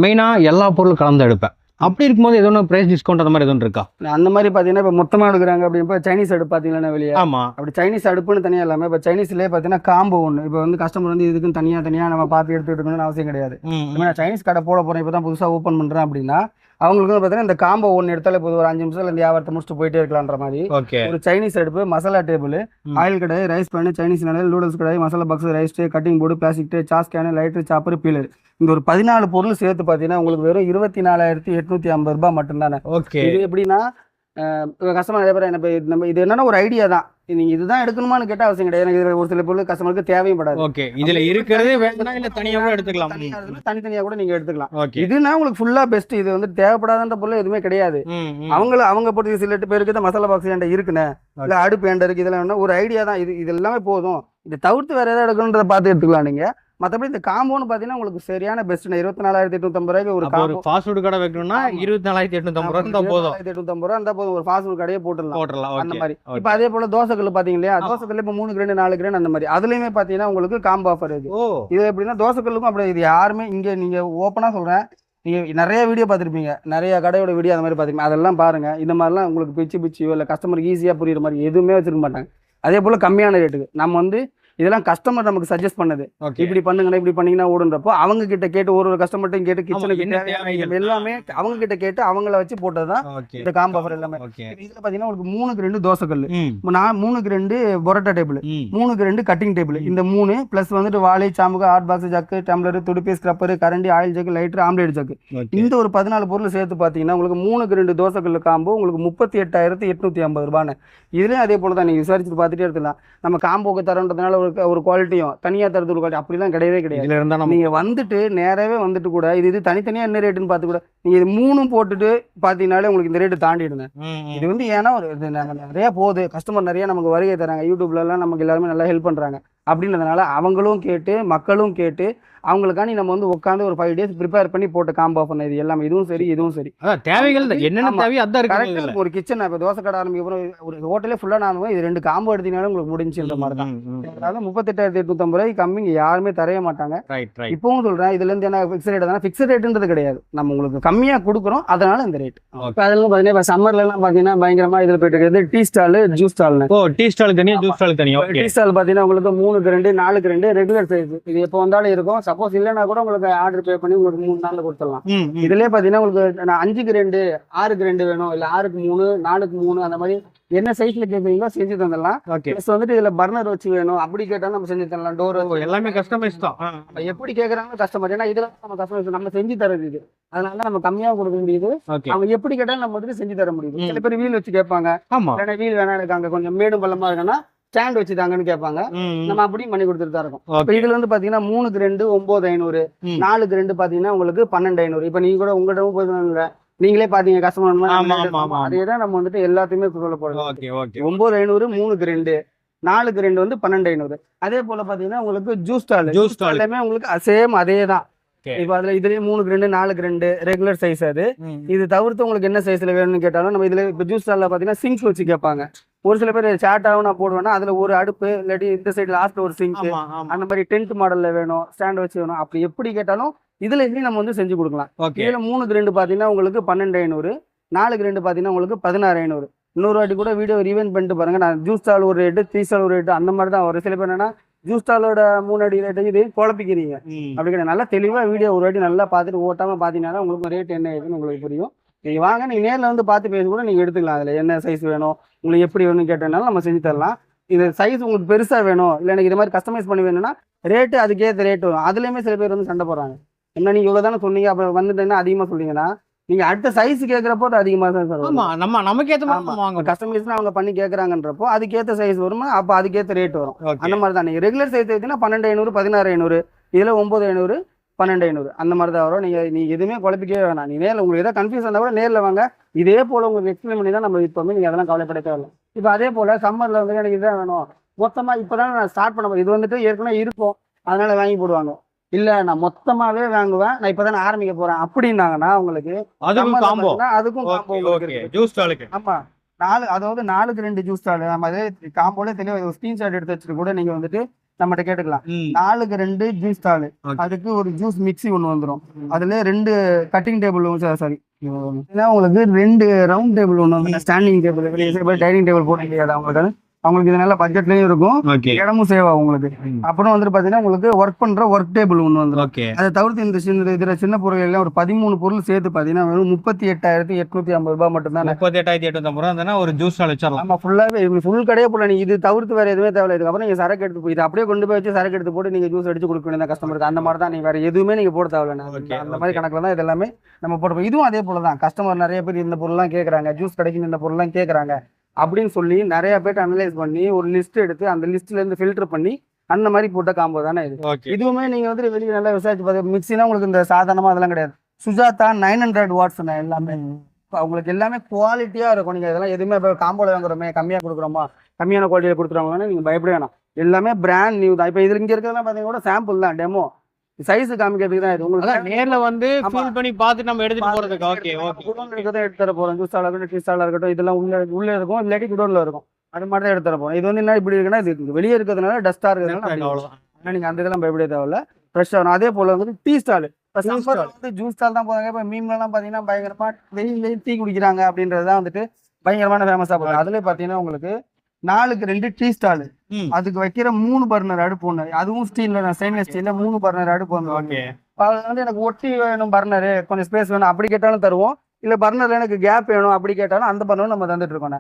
மெயினாக எல்லா பொருளும் கலந்து எடுப்பேன். அப்படி இருக்கும்போது எதுவும் ப்ரைஸ் டிஸ்கவுண்ட் அந்த மாதிரி எதுவும் இருக்கா? அந்த மாதிரி பார்த்தீங்கன்னா இப்போ மொத்தமாக எடுக்கிறாங்க அப்படின்னா சைனீஸ் அடுப்பு பார்த்தீங்கன்னா வெளியே ஆமாம் அப்படி சைனீஸ் அடுப்புன்னு தனியாக இல்லாமல் இப்போ சைனீஸ்லேயே பார்த்தீங்கன்னா காம்போ ஒன்று இப்போ வந்து கஸ்டமர் வந்து இதுக்குன்னு தனியாக நம்ம பார்த்து எடுத்துகிட்டு இருக்கணும்னு அவசியம் கிடையாது. நான் சைனீஸ் கடை போட போகிறேன் இப்போ தான் புதுசாக ஓப்பன் பண்ணுறேன் அப்படின்னா அவங்களுக்கு வந்து பார்த்தீங்கன்னா இந்த காம்போ ஒன்று எடுத்தாலே போதும், ஒரு 5 நிமிஷத்துல இந்த வியாபாரத்தை முடிச்சுட்டு போயிட்டே இருக்கலான்ற மாதிரி. ஒரு சைனீஸ் அடுப்பு, மசாலா டேபிள், ஆயில் கடை, ரைஸ் பேனு, சைனீஸ் நிலையில் நூடுல்ஸ் கடை, masala box, rice tray, cutting board, plastic tray, sauce can, lighter, chopper, peeler, இந்த ஒரு 14 பொருள் சேர்த்து பார்த்தீங்கன்னா உங்களுக்கு வெறும் 24,850 ரூபாய் மட்டும்தானே. இது எப்படின்னா கஸ்டமர் நிறைய பேர் என்ன நம்ம இது என்னன்னா ஒரு ஐடியா தான், நீங்க இதுதான் எடுக்கணுமான்னு கேட்டா அவசியம் கிடையாது. எனக்கு ஒரு சில பொருள் கஸ்டமருக்கு தேவையும் படாது. இதுல இருக்கிறதே வேணும்னா இல்ல தனியா கூட எடுத்துக்கலாம், தனித்தனியா கூட நீங்க எடுத்துக்கலாம். இதுனா உங்களுக்கு ஃபுல்லா பெஸ்ட். இது வந்து தேவைப்படாத பொருள் எதுவுமே கிடையாது. அவங்க பொறுத்து சில பேருக்கு தான் மசாலா பாக்ஸ் ஏன்டா இருக்குன்னு இல்ல அடுப்பு ஏண்டா இருக்கு இதெல்லாம் ஒரு ஐடியா தான். இது எல்லாமே போதும். இதை தவிர்த்து வேற ஏதாவது எடுக்கணுன்றத பார்த்து எடுத்துக்கலாம் நீங்க. மற்றபடி இந்த காம்போன்னு பார்த்தீங்கன்னா உங்களுக்கு சரியான பெஸ்ட் 24,850 ரூபாய்க்கு ஒரு ஒரு ஃபாஸ்ட் ஃபுட் கடை வைக்கணும்னா 24,850 ரூபா இருந்தா போதும். 24,850 ரூபா இருந்தா போதும், ஒரு ஃபாஸ்ட் ஃபுட் கடையே போட்டுடலாம் அந்த ஓகே. மாதிரி. இப்போ அதே போல தோசைக்கல் பாத்தீங்க இல்லையா, தோசைக்கல் இப்போ 3 கிரேண்ட் 4 கிரேண்ட் அந்த மாதிரி அதுலயுமே பாத்தீங்கன்னா உங்களுக்கு காம்போ ஆஃபர் இருக்கு. இது எப்படின்னா தோசைக்கல்லுக்கும் அப்படி இது யாருமே இங்க நீங்க ஓப்பனா சொல்றேன், நீங்க நிறைய வீடியோ பார்த்துருப்பீங்க, நிறைய கடையோட வீடியோ அந்த மாதிரி பார்த்துருப்பீங்க, அதெல்லாம் பாருங்க. இந்த மாதிரிலாம் உங்களுக்கு பிச்சியோ இல்லை கஸ்டமருக்கு ஈஸியா புரியுற மாதிரி எதுவுமே வச்சிருக்க மாட்டாங்க. அதே போல கம்மியான ரேட்டுக்கு நம்ம வந்து இதெல்லாம் கஸ்டமர் நமக்கு சஜஸ்ட் பண்ணது, இப்படி பண்ணுங்கன்னா இப்படி பண்ணீங்கன்னா ஓடுன்றப்போ அவங்க கிட்ட கேட்டு ஒரு கஸ்டமர்ட்டையும் கேட்டு கிச்சனுக்கு எல்லாமே அவங்க கிட்ட கேட்டு அவங்கள வச்சு போட்டதுதான் இந்த காம்போ ஆஃபர் எல்லாமே. இதுல பாத்தீங்கன்னா உங்களுக்கு 3க்கு 2 தோசைக்கல், 3க்கு 2 பொரோட்டா டேபிள், 3க்கு 2 கட்டிங் டேபிள், இந்த 3 பிளஸ் வந்துட்டு வாழை சாமுக்கு ஹாட் பாக்ஸ் ஜக்கு டம்ளர் துடுப்பி ஸ்க்ரப்பர் கரண்டி oil jug lighter omelette jug, இந்த ஒரு 14 பொருள் சேர்த்து பாத்தீங்கன்னா உங்களுக்கு 3க்கு 2 தோசைக்கல் காம்போ உங்களுக்கு 38,850 ரூபான்னு. இதுலயும் அதே போல தான் நீங்க விசாரிச்சுட்டு பார்த்துட்டே இருக்கலாம். நம்ம காம்போக்கு தரன்றதுனால ஒரு குவாலிட்டியும் தனியா தரது ஒரு குவாலிட்டி அப்படிலாம் கிடையவே கிடையாது. நீங்க வந்துட்டு நேரவே வந்துட்டு கூட இது தனித்தனியா என்ன ரேட்டுன்னு பார்த்து கூட நீங்க இது 3 போட்டுட்டு பாத்தீங்கன்னாலே உங்களுக்கு இந்த ரேட்டு தாண்டிடுங்க. இது வந்து ஏன்னா ஒரு நிறைய போகுது, கஸ்டமர் நிறைய நமக்கு வருகை தராங்க, யூடியூப்ல எல்லாம் நமக்கு எல்லாருமே நல்லா ஹெல்ப் பண்றாங்க. அப்படின்றதுனால அவங்களும் கேட்டு மக்களும் கேட்டு அவங்களுக்காண்டி நம்ம வந்து உட்காந்து ஒரு 5 days ப்ரிப்பேர் பண்ணி போட்ட காம்போ பண்ண இது எல்லாமே. இதுவும் சரி இதுவும் சரி, அதான் தேவைகள் என்னென்ன தேவையோ அதான் இருக்கு. ஒரு கிச்சன் இப்போ தோசை கடை ஆரம்பிக்க ஒரு ஹோட்டலே ஃபுல்லா நான் இது 2 காம்போ எடுத்தீங்கனாலும் உங்களுக்கு முடிஞ்சுன்ற மாதிரி தான். அதாவது 38,850 ரூபாய்க்கு கம்மி யாருமே தரைய மாட்டாங்க. இப்பவும் சொல்றேன், இதுல இருந்து என்ன ஃபிக்ஸ் ரேட் தானே, ஃபிக்ஸ் ரேட்ன்றது கிடையாது, நம்ம உங்களுக்கு கம்மியா கொடுக்குறோம் அதனால இந்த ரேட். இப்போ அதெல்லாம் பாத்தீங்கன்னா இப்போ சம்மர்ல எல்லாம் பாத்தீங்கன்னா பயங்கரமா இதுல போயிட்டு இருக்குது tea stall juice stall. Tea stall தனியா ஜூஸ் ஸ்டால் தனியா. டீ ஸ்டால் பாத்தீங்கன்னா உங்களுக்கு 3க்கு 2 4க்கு 2 ரெகுலர் சைஸ், இது எப்போ வந்தாலும் இருக்கும். சப்போஸ் இல்லைன்னா கூட உங்களுக்கு ஆர்டர் பே பண்ணி உங்களுக்கு 3 நாள்ல கொடுத்துடலாம். இதுலயே பாத்தீங்கன்னா உங்களுக்கு 5க்கு 2 6க்கு 2 வேணும், இல்ல 6க்கு 3 4க்கு 3 அந்த மாதிரி என்ன சைஸ்ல கேட்பீங்களோ செஞ்சு தந்துடலாம். ப்ளஸ் வந்துட்டு இதுல பர்னர் வச்சு வேணும் அப்படி கேட்டாலும் நம்ம செஞ்சு தரலாம். டோர் எல்லாமே கஸ்டமைஸ் தான், எப்படி கேட்கறாங்க கஸ்டமர். ஏன்னா இதுல நம்ம கஸ்டமைஸ் நம்ம செஞ்சு தரது இது, அதனால நம்ம கம்மியா கொடுக்க முடியுது. அவங்க எப்படி கேட்டாலும் நம்ம வந்துட்டு செஞ்சு தர முடியுது. சில பேர் வீல் வச்சு கேட்பாங்க, இல்லைன்னா வீல் வேணா இருக்காங்க கொஞ்சம் மேடும் பள்ளமா இருக்குன்னா ஸ்டாண்ட் வச்சுதாங்கன்னு கேட்பாங்க, நம்ம அப்படியும் பண்ணி கொடுத்துட்டு தான் இருக்கோம். இப்ப இதுல வந்து பாத்தீங்கன்னா 3க்கு 2 9,500, 4க்கு 2 பாத்தீங்கன்னா உங்களுக்கு 12,500. இப்ப நீங்க கூட உங்கள்கிட்ட போய் நீங்களே பாத்தீங்க கஸ்டமர், அதேதான் நம்ம வந்துட்டு எல்லாத்தையுமே சொல்ல போறோம். 9,500 3க்கு 2 4க்கு 2 வந்து 12,500. அதே போல பாத்தீங்கன்னா உங்களுக்கு ஜூஸ் ஸ்டால் உங்களுக்கு சேம் அதே தான். இப்ப அதுல இதுலயே 3க்கு 2 4க்கு 2 ரெகுலர் சைஸ். அது இது தவிர்த்து உங்களுக்கு என்ன சைஸ்ல வேணும்னு கேட்டாலும் நம்ம இதுல இப்ப ஜூஸ் ஸ்டால்ல பாத்தீங்கன்னா சிங்க் வச்சு கேட்பாங்க. ஒரு சில பேர் சாட்டாவும் நான் போடுவேன்னா அதுல ஒரு அடுப்பு இல்லாட்டி இந்த சைடு லாஸ்ட்ல ஒரு சிங்க் அந்த மாதிரி டென்ட் மாடல்ல வேணும், ஸ்டாண்ட் வச்சு வேணும், அப்படி எப்படி கேட்டாலும் இதுல இருந்து நம்ம வந்து செஞ்சு கொடுக்கலாம். இதுல 3க்கு 2 பாத்தீங்கன்னா உங்களுக்கு 12,500, 4க்கு 2 பாத்தீங்கன்னா உங்களுக்கு 16,500. இன்னொரு வாட்டி கூட வீடியோ ரிவைண்ட் பண்ணிட்டு பாருங்க. நான் ஜூஸ் ஸ்டால் ஒரு ரேட்டு டீ ஸ்டால் ஒரு ரேட்டு அந்த மாதிரி தான் ஒரு சில பேர் என்னன்னா ஜூஸ் ஸ்டாலோட 3 அடி ரேட்டு இது குழப்பிக்கிறீங்க. அப்படி கிடையாது, நல்லா தெளிவா வீடியோ ஒரு வாட்டி நல்லா பார்த்துட்டு ஓட்டாம பாத்தீங்கன்னா உங்களுக்கு ரேட் என்ன ஏதுன்னு உங்களுக்கு புரியும். நீங்க வாங்க, நீங்க நேரில் வந்து பார்த்து பேச கூட நீங்க எடுத்துக்கலாம். அதுல என்ன சைஸ் வேணும் உங்களுக்கு எப்படி வேணும்னு கேட்டனாலும் நம்ம செஞ்சு தரலாம். இது சைஸ் உங்களுக்கு பெருசா வேணும் இல்லை எனக்கு இது மாதிரி கஸ்டமைஸ் பண்ணி வேணும்னா ரேட்டு அதுக்கேற்ற ரேட் வரும். அதுலயுமே சில பேர் வந்து சண்டை போடுறாங்க, என்ன நீங்க இவ்வளவு தானே சொன்னீங்க அப்புறம் வந்துட்டேன்னா அதிகமா சொல்றீங்கன்னா நீங்க அடுத்த சைஸ் கேட்கறப்போ அது அதிகமா தான் சார் வரும். நமக்கு கஸ்டமைஸ் அவங்க பண்ணி கேட்கறாங்கன்றப்போ அதுக்கேற்ற சைஸ் வரும், அப்போ அதுக்கேற்ற ரேட் வரும். அந்த மாதிரி தான் நீங்க ரெகுலர் சைஸ் எடுத்தீங்கன்னா 12,500 16,500, இதுல 9,500 12,500 அந்த மாதிரி தான் வரும். நீ எதுவுமே குழப்பிக்கவே வேணாம். நீ நேரில் உங்களுக்கு ஏதாவது கன்ஃபியூஸ் இருந்தால் கூட நேரில் வாங்க, இதே போல உங்களுக்கு எக்ஸ்பிளைன் பண்ணி தான் நம்ம இப்போவுமே நீங்கள் அதெல்லாம் கவலைப்பட தேவையில்லை. இப்போ அதே போல் சம்மரில் வந்து எனக்கு இதான் வேணும் மொத்தமாக இப்போ தான் நான் ஸ்டார்ட் பண்ண, இது வந்துட்டு ஏற்கனவே இருக்கும் அதனால வாங்கி போடுவாங்க. இல்லை நான் மொத்தமாகவே வாங்குவேன், நான் இப்போ தானே ஆரம்பிக்க போகிறேன் அப்படின்னாங்கன்னா உங்களுக்கு அதுக்கும் ஆமாம் 4 அதாவது 4க்கு 2 ஜூஸ் ஸ்டால் நம்ம அதே காம்போல தெளிவாக ஸ்கிரீன்ஷாட் எடுத்து வச்சுட்டு கூட நீங்கள் வந்துட்டு நம்மகிட்ட கேட்டுக்கலாம். 4க்கு 2 ஜூஸ் ஸ்டால், அதுக்கு ஒரு ஜூஸ் மிக்ஸி ஒன்று வந்துடும், அதுல 2 கட்டிங் டேபிள் சாரி உங்களுக்கு 2 ரவுண்ட் டேபிள் ஒன்று வந்து ஸ்டாண்டிங் டேபிள் டைனிங் டேபிள் போட முடியாது அவங்களுக்கு இது நல்ல பட்ஜெட்லயும் இருக்கும், இடமும் சேவ் ஆகும் உங்களுக்கு. அப்புறம் வந்துட்டு பாத்தீங்கன்னா உங்களுக்கு ஒர்க் பண்ற ஒர்க் டேபிள் ஒன்று வந்துடும். அதை தவிர்த்து இந்த இதுல சின்ன பொருள் எல்லாம் ஒரு 13 பொருள் சேர்த்து பாத்தீங்கன்னா வெறும் 38,850 ரூபாய் மட்டும் தான். 38,850 ஒரு ஜூஸ் ஸ்டால் வச்சிடலாம். ஆமா, ஃபுல்லாவே ஃபுல் கடையே போல. நீங்க இது தவிர்த்து வேற எதுவுமே தேவையில்லை. இதுக்கப்புறம் நீங்க சரக்கு எடுத்து போய் இதை அப்படியே கொண்டு போய் வச்சு சரக்கு எடுத்து போட்டு நீங்க ஜூஸ் அடிச்சு கொடுக்க வேண்டிய கஸ்டமருக்கு அந்த மாதிரி தான். நீங்க வேற எதுவுமே நீங்க போட தேவையில்லை, அந்த மாதிரி கணக்குல தான் இது எல்லாமே நம்ம போடுறோம். இதுவும் அதே போலதான், கஸ்டமர் நிறைய பேர் இந்த பொருள்லாம் கேட்கறாங்க, ஜூஸ் கடைக்கு இந்த பொருள்லாம் கேட்கறாங்க அப்படின்னு சொல்லி நிறைய பேர் அனலைஸ் பண்ணி ஒரு லிஸ்ட் எடுத்து அந்த லிஸ்ட்ல இருந்து ஃபில்டர் பண்ணி அந்த மாதிரி போட்ட காம்போ தானே இது. இதுவுமே நீங்க வந்து வெளியே நல்லா விசாரிச்சு பார்த்து மிக்ஸினா உங்களுக்கு இந்த சாதாரணமா அதெல்லாம் கிடையாது. சுஜாதா 900 வாட்ஸ் எல்லாமே உங்களுக்கு எல்லாமே குவாலிட்டியா இருக்கும். நீங்க இதெல்லாம் எதுவுமே காம்போல வாங்குறோமே கம்மியா கொடுக்குறோமா கம்மியான குவாலிட்டியில கொடுத்துருவாங்கன்னா நீங்க பயப்பட வேணாம். எல்லாமே பிராண்ட் நியூ தான். இப்போ இதுல இங்க இருக்கிறதெல்லாம் பாத்தீங்கன்னா கூட சாம்பிள் தான், டெமோ சைஸ் காமிக்கிறதுக்கு தான் இது. உங்களுக்கு நேர்ல வந்து ஃபீல் பண்ணி பார்த்து நம்ம எடுத்துட்டு போறதுக்கு. Okay okay. குடோன்ல இருக்கிறத எடுத்து தர போறோம். ஜூஸ் ஸ்டாலா இருக்கட்டும், டீ ஸ்டாலா இருக்கட்டும், இதெல்லாம் உள்ள இருக்கும், இல்லாட்டி குடோன்ல இருக்கும். அது மாதிரி தான் எடுத்து தர போறோம். இது வந்து என்ன இப்படி இருக்குன்னா, இது வெளியே இருக்கிறதுனால டஸ்டா இருக்கிறதுனால அவ்வளவுதான். நீங்க அந்த இதெல்லாம் பயப்படவே தேவையில்ல, ஃப்ரெஷ்ஷா வரும். அதே போல வந்து டீ ஸ்டால், இப்போ சம்மர் வந்து ஜூஸ் ஸ்டால் தான் போறாங்க. இப்போ மீன்லாம் பாத்தீங்கன்னா பயங்கரமா வெயில் டீ குடிக்கிறாங்க அப்படின்றதுதான் வந்துட்டு பயங்கரமான ஃபேமஸா போகுது. அதுல பாத்தீங்கன்னா உங்களுக்கு 4க்கு 2 டீ ஸ்டால், அதுக்கு வைக்கிற 3 பர்னர் அடுப்பு ஒண்ணு, அதுவும் ஸ்டீல்ல தான், ஸ்டெயின்லெஸ் ஸ்டீல்ல 3 பர்னர் அடுப்பு ஒண்ணு. அது வந்து எனக்கு ஒட்டி வேணும் பர்னரு, கொஞ்சம் ஸ்பேஸ் வேணும் அப்படி கேட்டாலும் தருவோம். இல்ல பர்னர்ல எனக்கு கேப் வேணும் அப்படி கேட்டாலும் அந்த பர்னர் நம்ம தந்துட்டு இருக்கோம்.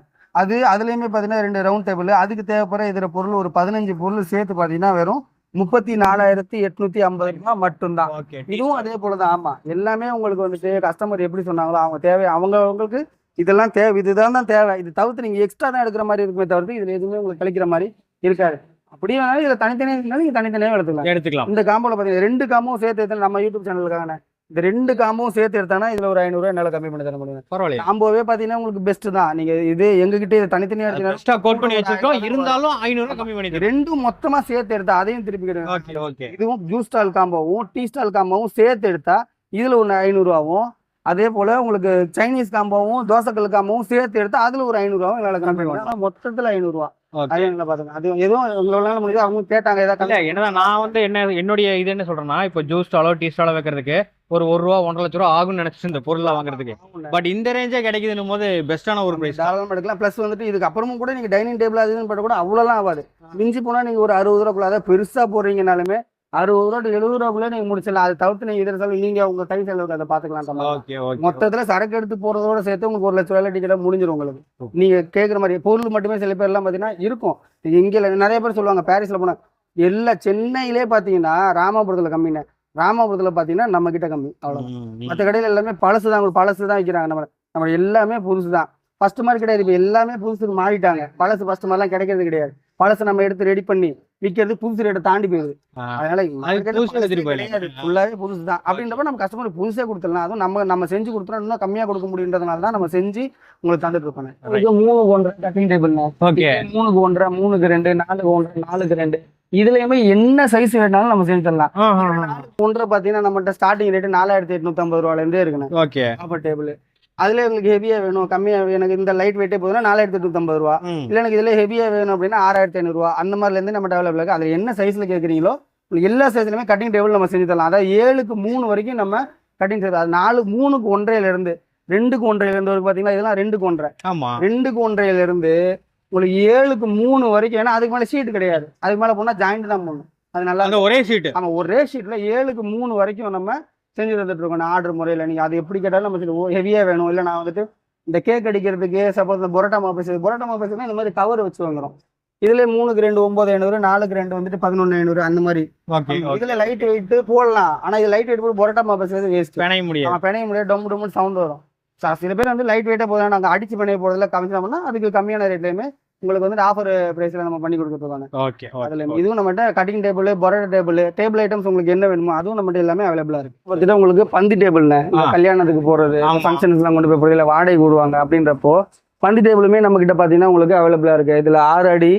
அதுலயுமே பாத்தீங்கன்னா 2 ரவுண்ட் டேபிள், அதுக்கு தேவைப்படுற இதர பொருள் ஒரு 15 பொருள் சேர்த்து பாத்தீங்கன்னா வெறும் 34,850 ரூபாய் மட்டும்தான். இதுவும் அதே போலதான். ஆமா, எல்லாமே உங்களுக்கு வந்துட்டு கஸ்டமர் எப்படி சொன்னாங்களோ அவங்க தேவை, அவங்களுக்கு இதெல்லாம் தேவை, இதுதான் தான் தேவை. இது தவிர்த்து நீங்க எக்ஸ்ட்ரா தான் எடுக்கிற மாதிரி இருக்குமே தவிர்த்து இதுல எதுவுமே உங்களுக்கு கழிக்கிற மாதிரி இருக்காது. அப்படியே வேணாலும் இதுல தனித்தனியாக இருந்தாலும் நீங்க தனித்தனியாக எடுத்துக்கலாம். இந்த காம்போல பாத்தீங்கன்னா 2 காம்பும் சேர்த்து எடுத்து நம்ம யூடியூப் சேனலுக்கான இந்த 2 காம்பும் சேர்த்து எடுத்தானா இதுல ஒரு 500 ரூபாய் என்னால கம்மி பண்ணி தர முடியும். பரவாயில்ல. காம்போவே பாத்தீங்கன்னா உங்களுக்கு பெஸ்ட் தான். நீங்க இது எங்ககிட்ட இது தனித்தனியா எடுத்தீங்கன்னா கோட் பண்ணி வச்சிருக்கோம், இருந்தாலும் 500 ரூபாய் கம்மி பண்ணி தரேன். ரெண்டும் மொத்தமா சேர்த்து எடுத்தா அதையும் திருப்பி கிடைக்கும். இதுவும் ஜூஸ் ஸ்டால் காம்போவும் டீ ஸ்டால் காம்போவும் சேர்த்து எடுத்தா இதுல ஒன்று 500 ரூபாவும், அதே போல உங்களுக்கு சைனீஸ் காம்போவும் தோசைக்கல் காம்போவும் சேர்த்து எடுத்தா அதுல ஒரு 500 ரூபாவும் என்னால கம்மி பண்ணுவோம். மொத்தத்துல 500 ரூபா. அது எங்களை பாத்துங்க. அது எதுவும் உங்களால முடியுது. அவங்க கேட்டாங்க ஏதாவது. என்னதான் நான் வந்து என்னுடைய இது என்ன சொல்றேன்னா, இப்போ ஜூஸ் ஸ்டாலோ டீ ஸ்டாலோ வைக்கிறதுக்கு ஒரு ரூபா 1.5 லட்ச ரூபா ஆகும்னு நினைச்சு இந்த பொருளை வாங்குறதுக்கு. பட் இந்த ரேஞ்சே கிடைக்குதுன்னு போது பெஸ்டான ஒரு பிரைஸ் தாராளமா எடுக்கலாம். பிளஸ் வந்துட்டு இதுக்கு அப்புறமும் கூட நீங்க டைனிங் டேபிள் அதுன்னு போட்ட கூட அவ்வளோலாம் ஆகாது. மிஞ்சி போனா நீங்க ஒரு 60 ரூபாக்குள்ள, அதாவது பெருசா போடுறீங்கனாலுமே 60 ரூபா to 70 ரூபாக்குள்ள நீங்க முடிச்சிடலாம். அதை தவிர்த்து நீங்க இதர செலவு நீங்க உங்க கை செலவுக்கு அதை பாத்துக்கலாம். மொத்தத்துல சரக்கு எடுத்து போறதோட சேர்த்து உங்களுக்கு 1 லட்ச ரூபாய் டிக்கெட்டா முடிஞ்சிடும் உங்களுக்கு. நீங்க கேட்குற மாதிரி பொருள் மட்டுமே சில பேர் எல்லாம் பாத்தீங்கன்னா இருக்கும். இங்க நிறைய பேர் சொல்லுவாங்க பாரிஸ்ல போனா, எல்லா சென்னையிலே பாத்தீங்கன்னா ராமாபுரத்துல கம்மின்னு, ராமாபுரத்துல பாத்தீங்கன்னா நம்ம கிட்ட கம்மி, அவ்வளவு. மற்ற கடையில எல்லாமே பழசுதான் வைக்கிறாங்க. நம்ம எல்லாமே புதுசுதான். ஃபர்ஸ்ட் மாதிரி கிடையாது. இப்ப எல்லாமே புதுசுக்கு மாறிட்டாங்க. பழசு ஃபர்ஸ்ட் மாதிரிலாம் கிடைக்கிறது கிடையாது. பழசை நம்ம எடுத்து ரெடி பண்ணி விற்கிறது புதுசு ரேட்டை தாண்டி போயிடுது. அதனால ஃபுல்லாவே புதுசு தான். அப்படின்றப்ப நம்ம கஸ்டமருக்கு புதுசே கொடுத்துடலாம். அதுவும் நம்ம செஞ்சு கொடுத்தோம்னா இன்னும் கம்மியா கொடுக்க முடியுன்றதுனால தான் நம்ம செஞ்சு உங்களுக்கு தந்துட்டு இருக்கோம். 3க்கு 1 கட்டிங் டேபிள், 3க்கு 1, 3க்கு 2, 4க்கு 1, 4க்கு 2, இதுலயுமே என்ன சைஸ் வேணாலும் நம்ம செஞ்சு தரலாம். 1 பாத்தீங்கன்னா நம்மகிட்ட ஸ்டார்டிங் ரேட் 4,850 ரூபாயில இருந்தே இருக்குண்ணே டேபிள். அதுல உங்களுக்கு ஹெவியா வேணும், கம்மியா எனக்கு இந்த லைட் வெயிட்டே போதுன்னா 4,850 ரூபா. இல்ல எனக்கு இதுல ஹெவியா வேணும் அப்படின்னா 6,500 ரூபா. அந்த மாதிரில இருந்து நம்ம டெவலப் இருக்கு. அதுல என்ன சைஸ்ல கேட்குறீங்களோ எல்லா சைஸ்லயுமே கட்டிங் டேபிள் நம்ம செஞ்சு தரலாம். அதாவது 7க்கு 3 வரைக்கும் நம்ம கட்டிங் செய்யலாம். அது 3க்கு 1.5 இருந்து 2க்கு 1.5 இருந்து பாத்தீங்கன்னா இதெல்லாம் 2க்கு 1.5. 2க்கு 1.5 இருந்து உங்களுக்கு 7க்கு 3 வரைக்கும். ஏன்னா அதுக்கு மேல ஷீட் கிடையாது. அதுக்கு மேல போனா ஜாயிண்ட் தான் போடணும். அது நல்லா ஒரே ஷீட். ஆமா, ஒரே ஷீட்ல 7க்கு 3 வரைக்கும் நம்ம செஞ்சு தந்துட்டு இருக்கோம். ஆர்டர் முறையில் நீங்க அது எப்படி கேட்டாலும் நம்ம ஹெவியா வேணும். இல்லை நான் வந்துட்டு இந்த கேக் அடிக்கிறதுக்கு சப்போஸ் இந்த பொரோட்டா மாப்பேஸ் இந்த மாதிரி கவர் வச்சு வாங்குறோம். இதுல 3க்கு 2 9,500, 4க்கு 2 வந்துட்டு 11,500 அந்த மாதிரி. இதுல லைட் வெயிட் போடலாம். ஆனா இது லைட் வெயிட் போட்டு பொரோட்டா மாப்பேஸ் வேஸ்ட், பெணைய முடியாது, டொம்பு டொம்பு சவுண்ட் வரும். சில பேர் வந்து லைட் வெயிட்டா போதும் நாங்க அடிச்சு பெணைய போறதுல கம்மிச்சோம்னா அதுக்கு கம்மியான ரேட்லயுமே உங்களுக்கு வந்து ஆஃபர் பிரைஸ்ல நம்ம பண்ணி கொடுத்துருக்காங்க. அதுல இதுவும் நம்மகிட்ட cutting table, parotta table items உங்களுக்கு என்ன வேணுமோ அதுவும் நம்மகிட்ட எல்லாமே அவைலபிளா இருக்கு. உங்களுக்கு பந்தி டேபிள்ல கல்யாணத்துக்கு போறது, ஃபங்க்ஷன்ஸ் எல்லாம் கொண்டு போய் போறது, இல்ல வாடகை கூடுவாங்க அப்படின்றப்போ பந்தி டேபிளுமே நம்ம கிட்ட பாத்தீங்கன்னா உங்களுக்கு அவைலபிளா இருக்கு. இதுல 6 அடி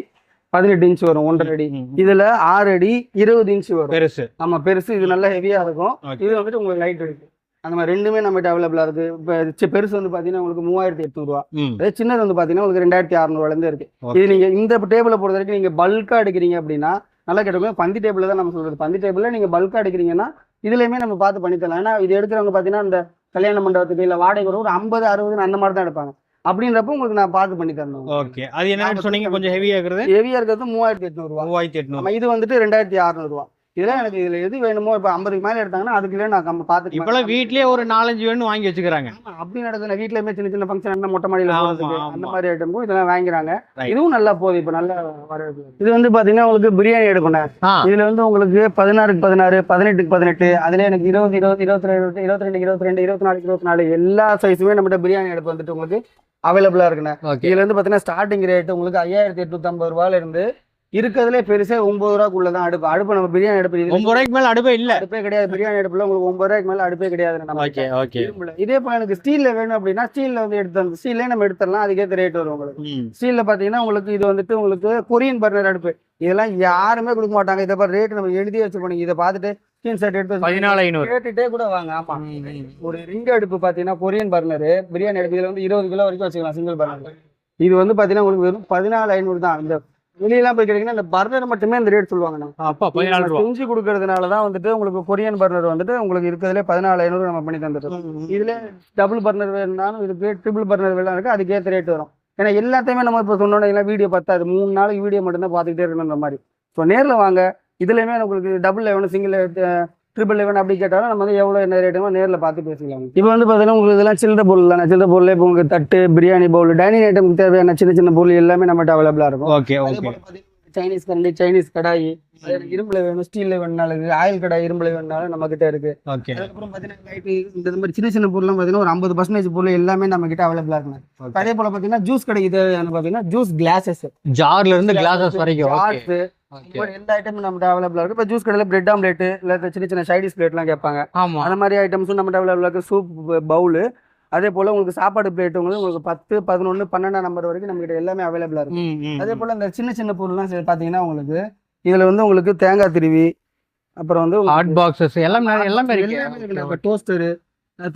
18 இன்ச் வரும், 1.5 அடி. இதுல 6 அடி 20 இன்ச் வரும், பெருசு. ஆமா பெருசு. இது நல்லா ஹெவியா இருக்கும். இது வந்துட்டு உங்களுக்கு லைட் இருக்கு. அந்த மாதிரி ரெண்டுமே நம்மகிட்ட அவைலபிளா இருக்கு. இப்போ பெருசு வந்து பாத்தீங்கன்னா உங்களுக்கு 3,800 ரூபா. அதே சின்னது வந்து பாத்தீங்கன்னா உங்களுக்கு 2,600 ரூபாயில இருந்து இருக்கு. இது நீங்க இந்த டேபிளை பொறுத்த வரைக்கும் நீங்க பல்கா எடுக்கிறீங்க அப்படின்னா நல்லா கேட்டுக்கோங்க. பந்தி டேபிள் தான் நம்ம சொல்றது. பந்தி டேபிள்ல நீங்க பல்கா எடுக்கிறீங்கன்னா இதுலயுமே நம்ம பார்த்து பண்ணி தரலாம். ஏன்னா இது எடுக்கிறவங்க பாத்தீங்கன்னா இந்த கல்யாண மண்டபத்துக்கு இல்ல வாடகை ஒரு 50 60 அந்த மாதிரி தான் எடுப்பாங்க. அப்படின்றப்ப உங்களுக்கு நான் பார்த்து பண்ணி தரணும். ஓகே. அது என்ன சொன்னீங்க கொஞ்சம் ஹெவியா இருக்கிறது? ஹெவியா இருக்கிறது 3,800 ரூபா. 3,800. இது வந்துட்டு 2,600 ரூபா. இதெல்லாம் எனக்கு இதுல எது வேணுமோ இப்போ 50க்கு மேல எடுத்தாங்கன்னா அதுக்குள்ளே நான் பார்த்து இப்பெல்லாம் வீட்லயே ஒரு 4-5 வேணும் வாங்கி வச்சுக்கிறாங்க. அப்படி நடக்குது. வீட்லயுமே சின்ன சின்ன ஃபங்க்ஷன் மொட்டை மாடியில அந்த மாதிரி ஐட்டமும் இதெல்லாம் வாங்கிறாங்க. இதுவும் நல்லா போகுது. இப்ப நல்ல வரவேற்பு. இது வந்து பாத்தீங்கன்னா உங்களுக்கு பிரியாணி எடுக்கணும். இதுல வந்து உங்களுக்கு 16க்கு 16, 18க்கு 18, அதுல எனக்கு 20 20 22 22 22 24 24 எல்லா சைஸுமே நம்மகிட்ட பிரியாணி எடுப்பு வந்துட்டு உங்களுக்கு அவைலபிளா இருக்குண்ணே. இதுல இருந்து பாத்தீங்கன்னா ஸ்டார்டிங் ரேட் உங்களுக்கு 5,850 ரூபாயில இருந்து இருக்கிறதுலே பெருசே 9 ரூபாக்குள்ளதான் அடுப்பு நம்ம பிரியாணி அடுப்பு 9 ரூபாய்க்கு மேல அடுப்பே இல்ல. அடுப்பே கிடையாது. பிரியாணி அடுப்புல உங்களுக்கு 9 ரூபாய்க்கு மேல அடுப்பே கிடையாது நம்ம. Okay okay. இரும்புல இதே போல எனக்கு ஸ்டீல்ல வேணும் அப்படின்னா ஸ்டீல்ல வந்து எடுத்து ஸ்டீல்லே நம்ம எடுத்துடலாம். அதுக்கேற்ற ரேட் வரும் உங்களுக்கு. ஸ்டீல்ல பாத்தீங்கன்னா உங்களுக்கு இது வந்துட்டு உங்களுக்கு கொரியன் பர்னர் அடுப்பு. இதெல்லாம் யாருமே கொடுக்க மாட்டாங்க. இதை பாரு ரேட் நம்ம எழுதி வச்சிருப்போம். இதை பார்த்துட்டு ஸ்கிரீன்ஷாட் எடுத்து 14,500 கேட்டுட்டே கூட வாங்க. ஆமா, ஒரு ரிங் அடுப்பு பாத்தீங்கன்னா கொரியன் பர்னர் பிரியாணி அடுப்பு. இதுல வந்து 20 கிலோ வரைக்கும் வச்சுக்கலாம் சிங்கிள் பர்னர். இது வந்து பாத்தீங்கன்னா உங்களுக்கு வெறும் 14,500 தான். இந்த வெளியெல்லாம் போய் கிடைக்குன்னா இந்த பர்னர் மட்டுமே அந்த ரேட் சொல்லுவாங்க. அப்பா 14 ரூபாய் செஞ்சு கொடுக்கறதுனாலதான் வந்துட்டு உங்களுக்கு கொரியன் பர்னர் வந்துட்டு உங்களுக்கு இருக்கிறதுல 14,500 நம்ம பண்ணி தந்துட்டோம். இதுல டபுள் பர்னர் வேணும்னாலும் இருக்கு, ட்ரிபிள் பர்னர் வேணும் இருக்கு. அதுக்கேற்ற ரேட் வரும். ஏன்னா எல்லாத்தையுமே நம்ம இப்போ சொன்னோம்னா வீடியோ பார்த்தாது 3 நாளைக்கு வீடியோ மட்டும்தான் பார்த்துக்கிட்டே இருக்கணுன்ற மாதிரி. ஸோ நேரில் வாங்க. இதுலையுமே உங்களுக்கு டபுள் வேணும், சிங்கிள் ட்ரிபிள் வேணும் அப்படி கேட்டாலும் நம்ம வந்து எவ்வளோ என்ன ரேட்டுமோ நேரில் பார்த்து பேசிக்கலாம். இப்போ வந்து பார்த்தீங்கன்னா உங்களுக்கு இதெல்லாம் சில்லற பொருள் தானே. சில்லற பொருள் இப்போ உங்களுக்கு தட்டு, பிரியாணி பவுல், டைனிங் ஐட்டமுக்கு தேவையான சின்ன சின்ன பொருள் எல்லாமே நம்மகிட்ட அவைலபிளாக இருக்கும். Okay okay. சைனீஸ் கரண்டி, சைனீஸ் கடாயி, இரும்புல வேணும், ஸ்டீல்ல வேணுனாலும் இருக்கு. ஆயில் கடாய் இரும்புல வேணுனாலும் நம்ம கிட்ட இருக்கு. ஓகே. அதுக்கப்புறம் பார்த்தீங்கன்னா லைட்டு இந்த மாதிரி சின்ன சின்ன பொருள்லாம் பார்த்தீங்கன்னா ஒரு 50% பொருள் எல்லாமே நம்ம கிட்ட அவைலபிளாக இருக்கு. அதே போல பார்த்தீங்கன்னா ஜூஸ் கடை இது பார்த்தீங்கன்னா ஜூஸ் கிளாஸஸ், ஜார்ல இருந்து கிளாஸஸ் வரைக்கும் எல்லா ஐட்டமும் நம்மகிட்ட அவைலபிளா இருக்கு. இப்போ ஜூஸ் கடையில் பிரெட் ஆம்லேட் இல்லை சின்ன சின்ன சைடிஸ் பிளேட்லாம் கேட்பாங்க. ஆமா, அந்த மாதிரி ஐட்டம்ஸும் நம்மகிட்ட அவைலபிளா இருக்கு. சூப் பவுலு, அதே போல உங்களுக்கு சாப்பாடு பிளேட் உங்களுக்கு 10, 11, 12 நம்பர் வரைக்கும் நம்ம கிட்ட எல்லாமே அவைலபிளா இருக்கு. அதே போல இந்த சின்ன சின்ன பொருள்லாம் பாத்தீங்கன்னா உங்களுக்கு இதுல வந்து உங்களுக்கு தேங்காய் திருவி, அப்புறம் வந்து ஹாட் பாக்ஸஸ் எல்லாமே இருக்கு. டோஸ்டரு,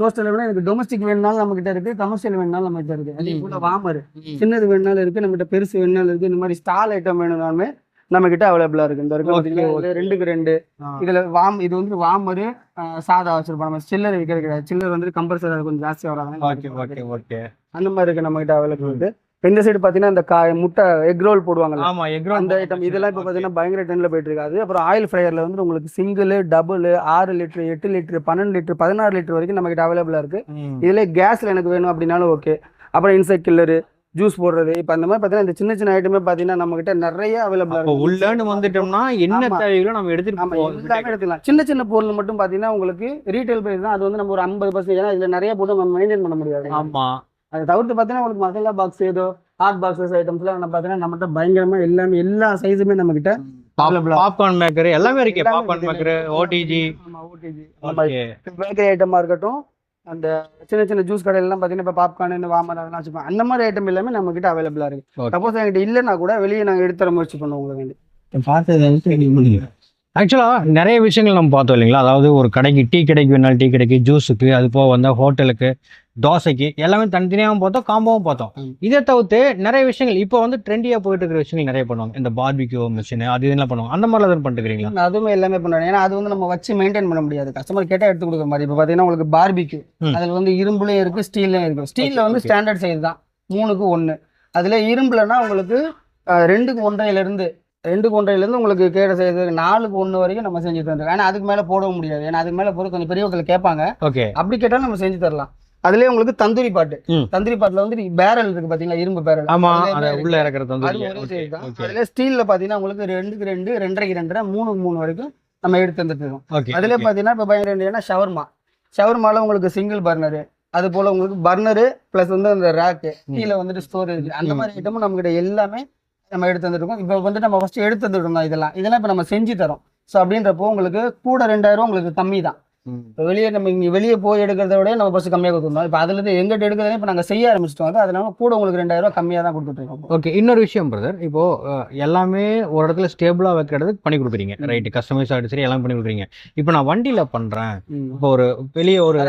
டோஸ்டர்ல வேணா எனக்கு டொமஸ்டிக் வேணுனாலும் நம்ம கிட்ட இருக்கு, கமர்ஷியல் வேணுனாலும் நம்ம கிட்ட இருக்கு. அதே போல வாமர் சின்னது வேணுனாலும் இருக்கு, நம்ம கிட்ட பெருசு வேணுனாலும் இருக்கு. இந்த மாதிரி ஸ்டால் ஐட்டம் வேணும்னாலுமே நம்ம கிட்ட அவைலபிளா இருக்கு. இந்த இருக்கு பாத்தீங்கன்னா 2க்கு 2. இதுல இது வந்து வாமரு சாதா வச்சிருப்போம். நம்ம சில்லர் விற்கிறது கிடையாது. சில்லர் வந்து கம்பல்சரி அது கொஞ்சம் ஜாஸ்தியா வராங்க. அந்த மாதிரி இருக்கு நம்ம கிட்ட அவைலபிள் இருக்கு. இந்த சைடு பாத்தீங்கன்னா இந்த முட்டை எக் ரோல் போடுவாங்க. ஆமா, எக் ரோல் அந்த ஐட்டம் இதெல்லாம் இப்ப பாத்தீங்கன்னா பயங்கர ட்ரெண்ட்ல போயிட்டு இருக்காது. அப்புறம் ஆயில் ஃப்ரையர்ல வந்து உங்களுக்கு single, double, 6 litre, 8 litre, 12 litre, 16 litre வரைக்கும் நம்ம கிட்ட அவைலபிளா இருக்கு. இதுல கேஸ்ல எனக்கு வேணும் அப்படின்னாலும் ஓகே. அப்புறம் இன்செக்ட் கில்லரு, ஜூஸ் போடுறது, இப்ப அந்த மாதிரி பாத்தீங்கன்னா இந்த சின்ன சின்ன ஐட்டமே பாத்தீங்கன்னா நம்ம கிட்ட நிறைய அவைலபிளா இருக்கு. உள்ளன்னு வந்துட்டோம்னா என்ன தேவையோ நம்ம எல்லாமே எடுத்துக்கலாம். சின்ன சின்ன பொருள் மட்டும் பாத்தீங்கன்னா உங்களுக்கு ரீட்டைல் பிரைஸ் தான். அது வந்து நம்ம ஒரு 50%, ஏன்னா இதுல நிறைய போட்டு நம்ம மெயின்டைன் பண்ண முடியாது. ஆமா, அதை தவிர்த்து பாத்தீங்கன்னா உங்களுக்கு மசாலா பாக்ஸ், ஏதோ ஹாட் பாக்ஸஸ் ஐட்டம்ஸ்லாம் நம்ம பாத்தீங்கன்னா நம்மகிட்ட பயங்கரமா எல்லாமே எல்லா சைஸுமே நம்ம கிட்ட பாப்கார்ன் மேக்கர் எல்லாமே இருக்கு. பாப்கார்ன் மேக்கர், ஓடிஜி, பேக்கரி ஐட்டமா இருக்கட்டும், அந்த சின்ன சின்ன ஜூஸ் கடையிலாம் பாத்தீங்கன்னா இப்போ பாப்கார்ன், வாமர் அதெல்லாம் வச்சுப்போம். அந்த மாதிரி ஐட்டம் எல்லாமே நம்ம கிட்ட அவைலபிளா இருக்கு. சப்போஸ் என்கிட்ட இல்லைன்னா கூட வெளியே நாங்கள் எடுத்து தர முயற்சி பண்ணுவோம் உங்களுக்கு வேண்டி. ஆக்சுவலாக நிறைய விஷயங்கள் நம்ம பார்த்தோம் இல்லைங்களா. அதாவது ஒரு கடைக்கு டீ கடைக்கு வேணாலும் டீ கடைக்கு, ஜூஸுக்கு, அது போக வந்து ஹோட்டலுக்கு, தோசைக்கு எல்லாமே தனித்தனியாகவும் பார்த்தோம், காம்போவும் பார்த்தோம். இதை தவிர்த்து நிறைய விஷயங்கள் இப்போ வந்து ட்ரெண்டியாக போயிட்டு இருக்கிற விஷயங்கள் நிறைய பண்ணுவாங்க. இந்த பார்பிக்யூ மிஷின் அது இதெல்லாம் பண்ணுவாங்க. அந்த மாதிரிலாம் எதுவும் பண்ணிட்டுக்கிறீங்களா? அதுவுமே எல்லாமே பண்ணுவாங்க. ஏன்னா அது வந்து நம்ம வச்சு மெயின்டைன் பண்ண முடியாது. கஸ்டமர் கேட்டால் எடுத்து கொடுக்குற மாதிரி. இப்போ பார்த்தீங்கன்னா உங்களுக்கு பார்பிக்யூ அதில் வந்து இரும்புலையும் இருக்குது, ஸ்டீல்லையும் இருக்குது. ஸ்டீலில் வந்து ஸ்டாண்டர்ட் சைஸ் தான் 3க்கு 1. அதில் இரும்புலன்னா உங்களுக்கு 2க்கு 1.5 உங்களுக்கு கேட்ட சைஸ் 4க்கு 1 வரைக்கும் நம்ம செஞ்சு தந்துருக்கோம். ஏன்னா அதுக்கு மேலே போடவும் முடியாது. ஏன்னா அதுக்கு மேலே போட கொஞ்சம் பெரியவர்கள் கேட்பாங்க. ஓகே, அப்படி கேட்டாலும் நம்ம செஞ்சு தரலாம். அதுலயே உங்களுக்கு தந்தூரி பாட்டு, தந்தூரி பாட்டுல வந்து பேரல் இருக்கு பாத்தீங்களா, இரும்பு பேரல். ஆமா, உள்ள இறக்குற தந்தூரி. அதுல ஸ்டீல்ல பாத்தீங்கன்னா உங்களுக்கு 2க்கு 2, 2.5க்கு 2, 3க்கு 3 வரைக்கும் நம்ம எடுத்து தந்துட்டு இருக்கோம். அதுல பாத்தீங்கன்னா இப்ப பயங்கர ஷவர்மால உங்களுக்கு சிங்கிள் பர்னரு, அது போல உங்களுக்கு பர்னரு பிளஸ் வந்து அந்த ரேக்கு, கீழே வந்துட்டு ஸ்டோரேஜ், அந்த மாதிரி ஐட்டமும் நம்ம கிட்ட எல்லாமே நம்ம எடுத்து தந்துருக்கோம். இப்போ வந்து நம்ம ஃபர்ஸ்ட் எடுத்து தந்துட்டோம் தான் இதெல்லாம் இப்போ நம்ம செஞ்சு தரோம். ஸோ அப்படின்றப்போ உங்களுக்கு கூட 2000 உங்களுக்கு கம்மி தான். இப்போ வெளியே நம்ம இங்கே வெளியே போய் எடுக்கிறத விட நம்ம ஃபர்ஸ்ட் கம்மியாக கொடுத்துருந்தோம். இப்போ அதுல இருந்து எங்கிட்ட எடுக்கிறதே இப்போ நாங்கள் செய்ய ஆரம்பிச்சிட்டோம். அதனால கூட உங்களுக்கு 2000 கம்மியாக தான் கொடுத்துட்ருக்கோம். ஓகே, இன்னொரு விஷயம் பிரதர், இப்போ எல்லாமே ஒரு இடத்துல ஸ்டேபிளாக வைக்கிறதுக்கு பண்ணி கொடுக்குறீங்க, ரைட்டு? கஸ்டமைஸ் ஆகிட்டு சரி, எல்லாம் பண்ணி கொடுக்குறீங்க. இப்போ நான் வண்டியில் பண்ணுறேன், இப்போ ஒரு வெளியே ஒரு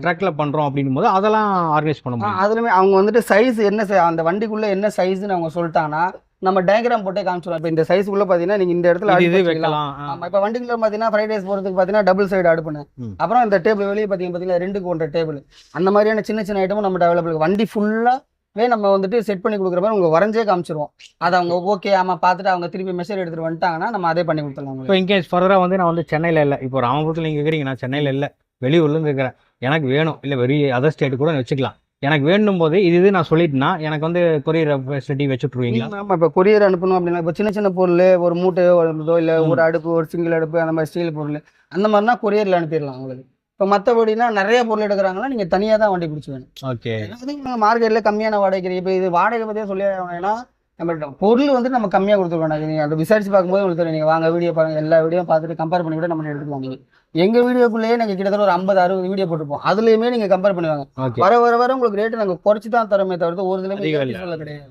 ட்ரக்கில் பண்ணுறோம் அப்படின்னும் போது அதெல்லாம் ஆர்கனைஸ் பண்ண முடியும். அதுலேயுமே அவங்க வந்துட்டு சைஸ் என்ன அந்த வண்டிக்குள்ளே என்ன சைஸ்ன்னு அவங்க சொல்லிட்டாங்கன்னா நம்ம டயக்ராம் போட்டே காமிச்சிடும். இப்போ இந்த சைஸ்க்குள்ள பார்த்தீங்கன்னா நீங்கள் இந்த இடத்துல வைக்கலாம். இப்போ வண்டிக்குள்ள பார்த்தீங்கன்னா ஃப்ரைட் ரைஸ் போகிறதுக்கு பார்த்தீங்கன்னா டபுள் சைடு அடுப்புன்னு, அப்புறம் இந்த டேபிள் வெளியே பார்த்தீங்கன்னா 2க்கு 1 டேபிள், அந்த மாதிரியான சின்ன சின்ன ஐட்டமும் நம்ம அவைலபிள். வண்டி ஃபுல்லாகவே நம்ம வந்துட்டு செட் பண்ணி கொடுக்குற மாதிரி உங்களுக்கு வரைஞ்சே காமிச்சிருவோம். அதை அவங்க ஓகே ஆமாம் பார்த்துட்டு அவங்க திருப்பி மெஷர் எடுத்துகிட்டு வந்துட்டாங்கன்னா நம்ம அதே பண்ணி கொடுத்துடலாம். இப்போ இன்கேஸ் ஃபர்தராக வந்து நான் வந்து சென்னையில் இல்லை, இப்போ ராமபுரத்தில் நீங்கள் இருக்கிறீங்க, நான் சென்னையில் இல்லை, வெளியூர்லேருந்து இருக்கிறேன், எனக்கு வேணும், இல்லை வெறும் அதர் ஸ்டேட்டு கூட வச்சுக்கலாம், எனக்கு வேணும் போது இது நான் சொல்லிட்டேன்னா எனக்கு வந்து கொரியர் ஃபெசிலிட்டி வச்சுட்ருவீங்களா? ஆமாம், இப்போ கொரியர் அனுப்பணும் அப்படின்னா இப்போ சின்ன சின்ன பொருள், ஒரு மூட்டை இல்லை ஒரு அடுப்பு, ஒரு சிங்கிள் அடுப்பு, அந்த மாதிரி ஸ்டீல் பொருள் அந்த மாதிரினா கொரியரில் அனுப்பிடலாம் உங்களுக்கு. இப்போ மற்றபடினா நிறைய பொருள் எடுக்கிறாங்கன்னா நீங்கள் தனியாக தான் வண்டி பிடிச்சி வேணும். ஓகே, மார்க்கெட்டில் கம்மியான வாடகை. இப்போ இது வாடகை பற்றியே சொல்லி ஏன்னா நம்ம பொருள் வந்து நம்ம கம்மியாக கொடுத்துருக்கோம். நீங்கள் அதை விசாரிச்சு பார்க்கும்போது உங்களுக்கு தெரியும். நீங்கள் வாங்க வீடியோ பாருங்கள், எல்லா வீடியோ பார்த்துட்டு கம்பேர் பண்ணி கூட நம்ம எடுத்துக்கலாம். நீங்கள் எங்கள் வீடியோக்குள்ளேயே நாங்கள் கிட்டத்தட்ட ஒரு 50-60 வீடியோ போட்டுருப்போம். அதுலேயுமே நீங்கள் கம்பேர் பண்ணுவாங்க. ஓகே. வர உங்களுக்கு ரேட்டு நாங்கள் குறைச்சி தான் தரமே தவிர்த்து ஒரு அதிகம் இதுல கிடையாது.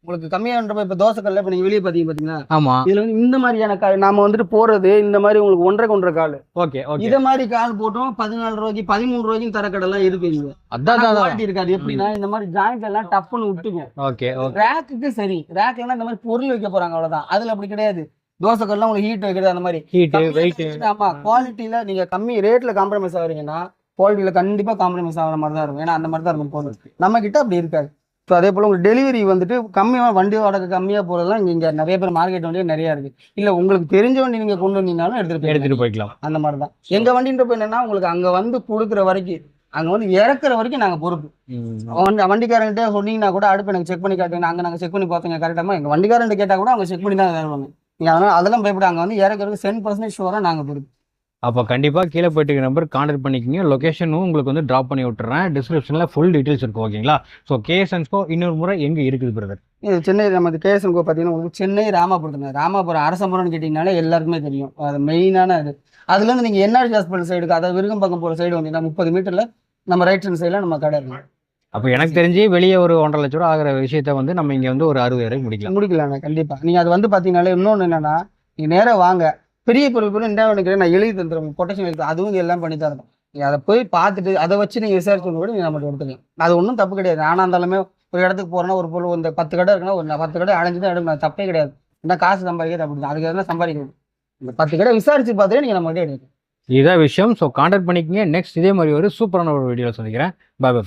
உங்களுக்கு கம்மியான்றப்ப இப்போ தோசைக்கல்ல இப்போ நீங்கள் வெளியே பார்த்தீங்களா, ஆமா. இதுல வந்து இந்த மாதிரியான கால் நாம வந்துட்டு போறது இந்த மாதிரி உங்களுக்கு 1.5 கால் ஓகே ஓகே. இத மாதிரி கால் போட்டோம் 14 ரூபாய்க்கு 13 ரூபாய்க்கு தர கடைலாம் இருக்கு. இங்க அதான் குவாலிட்டி இருக்காது. எப்படின்னா இந்த மாதிரி ஜாயிண்ட் எல்லாம் டப்புன்னு விட்டுக்கும். Okay okay. ரேக்குக்கு சரி, ரேக்லாம் இந்த மாதிரி பொருள் வைக்க போறாங்க அவ்வளவுதான். அதுல அப்படி கிடையாது. தோசைக்கல்லாம் உங்களுக்கு ஹீட் வைக்கிறது அந்த மாதிரி ஹீட் வெயிட். ஆமா, குவாலிட்டியில நீங்க கம்மி ரேட்ல காம்ப்ரமைஸ் ஆகுறீங்கன்னா குவாலிட்டியில கண்டிப்பா காம்ப்ரமைஸ் ஆகிற மாதிரி தான் இருக்கும். ஏன்னா அந்த மாதிரி தான் இருக்கும் பொருள். நம்ம கிட்ட அப்படி இருக்காது. ஸோ அதே போல் உங்களுக்கு டெலிவரி வந்துட்டு கம்மியாக வண்டி வாடகை கம்மியாக போகிறதுலாம் இங்கே நிறைய பேர் மார்க்கெட் வண்டியே நிறையா இருக்குது. இல்லை உங்களுக்கு தெரிஞ்ச வண்டி நீங்கள் கொண்டு வந்தீங்கனாலும் எடுத்துகிட்டு போய்க்கலாம். அந்த மாதிரி தான் எங்கள் வண்டின்றப்ப என்னென்னா உங்களுக்கு அங்கே வந்து கொடுக்குற வரைக்கும் அங்கே வந்து இறக்குற வரைக்கும் நாங்கள் பொறுப்பு. வண்டிக்காரங்கிட்டே சொன்னீங்கன்னா கூட அடுப்பு எனக்கு செக் பண்ணி காட்டுங்க, அங்கே நாங்கள் செக் பண்ணி பார்த்தோங்க கரெக்டாக. எங்கள் வண்டிக்காரன்ட்டு கேட்டால் கூட அவங்க செக் பண்ணி தான் தருவாங்க. நீங்கள் அதனால் அதெல்லாம் பயப்பட அங்கே வந்து இறக்குறதுக்கு 100% ஷுவராக நாங்கள் பொறுப்பு. அப்போ கண்டிப்பாக கீழே போயிட்டு நம்பர் கான்டாக்ட் பண்ணிக்கிங்க. லொக்கேஷனும் உங்களுக்கு வந்து ட்ராப் பண்ணி விட்டுறேன். டிஸ்கிரிப்ஷனில் ஃபுல் டீட்டெயில்ஸ் இருக்கும். ஓகேங்களா? ஸோ கேஎஸ்என்ஸ்கோ இன்னொரு முறை எங்கே இருக்குது பிரதர்? இது சென்னை நமக்கு கேஎஸ்என்கோ பார்த்தீங்கன்னா உங்களுக்கு சென்னை ராமாபுரம் அரசம்புரம்னு கேட்டிங்கனாலே எல்லாருக்குமே தெரியும். அது மெயினான இது. அதுலேருந்து நீங்கள் என்ஆர்ஜி ஹாஸ்பிட்டல் சைடுக்கு அதாவது விருகம்பாக்கம் போகிற சைடு வந்தீங்கன்னா 30 மீட்டரில் நம்ம ரைட் ஹேண்ட் சைடில் நம்ம கடை இருக்கும். அப்போ எனக்கு தெரிஞ்சு வெளியே ஒரு 1.5 லட்ச ரூபா ஆகிற விஷயத்த வந்து நம்ம இங்கே வந்து ஒரு 60,000 முடிக்கலாண்ணா. கண்டிப்பாக நீங்கள் அது வந்து பார்த்தீங்கன்னாலே இன்னொன்று என்னென்னா, நீங்கள் நேராக வாங்க, பெரிய பொருள் என்ன நினைக்கிறேன் நான் எழுதி தந்துடுறேன், கொட்டேஷன் எழுதி அதுவும் எல்லாம் பண்ணி தரணும். நீங்கள் அதை போய் பார்த்துட்டு அதை வச்சு நீங்கள் விசாரிச்சு கூட நீங்கள் நம்மகிட்ட எடுத்துக்கலாம். அது ஒன்றும் தப்பு கிடையாது. ஆனால் இருந்தாலுமே ஒரு இடத்துக்கு போகிறோன்னா ஒரு பொருள் இந்த 10 கடை இருக்குன்னா ஒரு 10 கடை அடைஞ்சு தான் எடுக்கணும். தப்பே கிடையாது. என்ன காசு சம்பாதிக்கிறது அப்படி தான். அதுக்கு எதனா சம்பாதிக்கணும். இந்த 10 கடை விசாரிச்சு பார்த்துட்டு நீங்கள் நம்மகிட்ட எடுக்கணும். இதான் விஷயம். ஸோ கான்டாக்ட் பண்ணிக்கங்க. நெக்ஸ்ட் இதே மாதிரி ஒரு சூப்பரான ஒரு வீடியோ சந்திக்கிறேன். பாய் பாய்.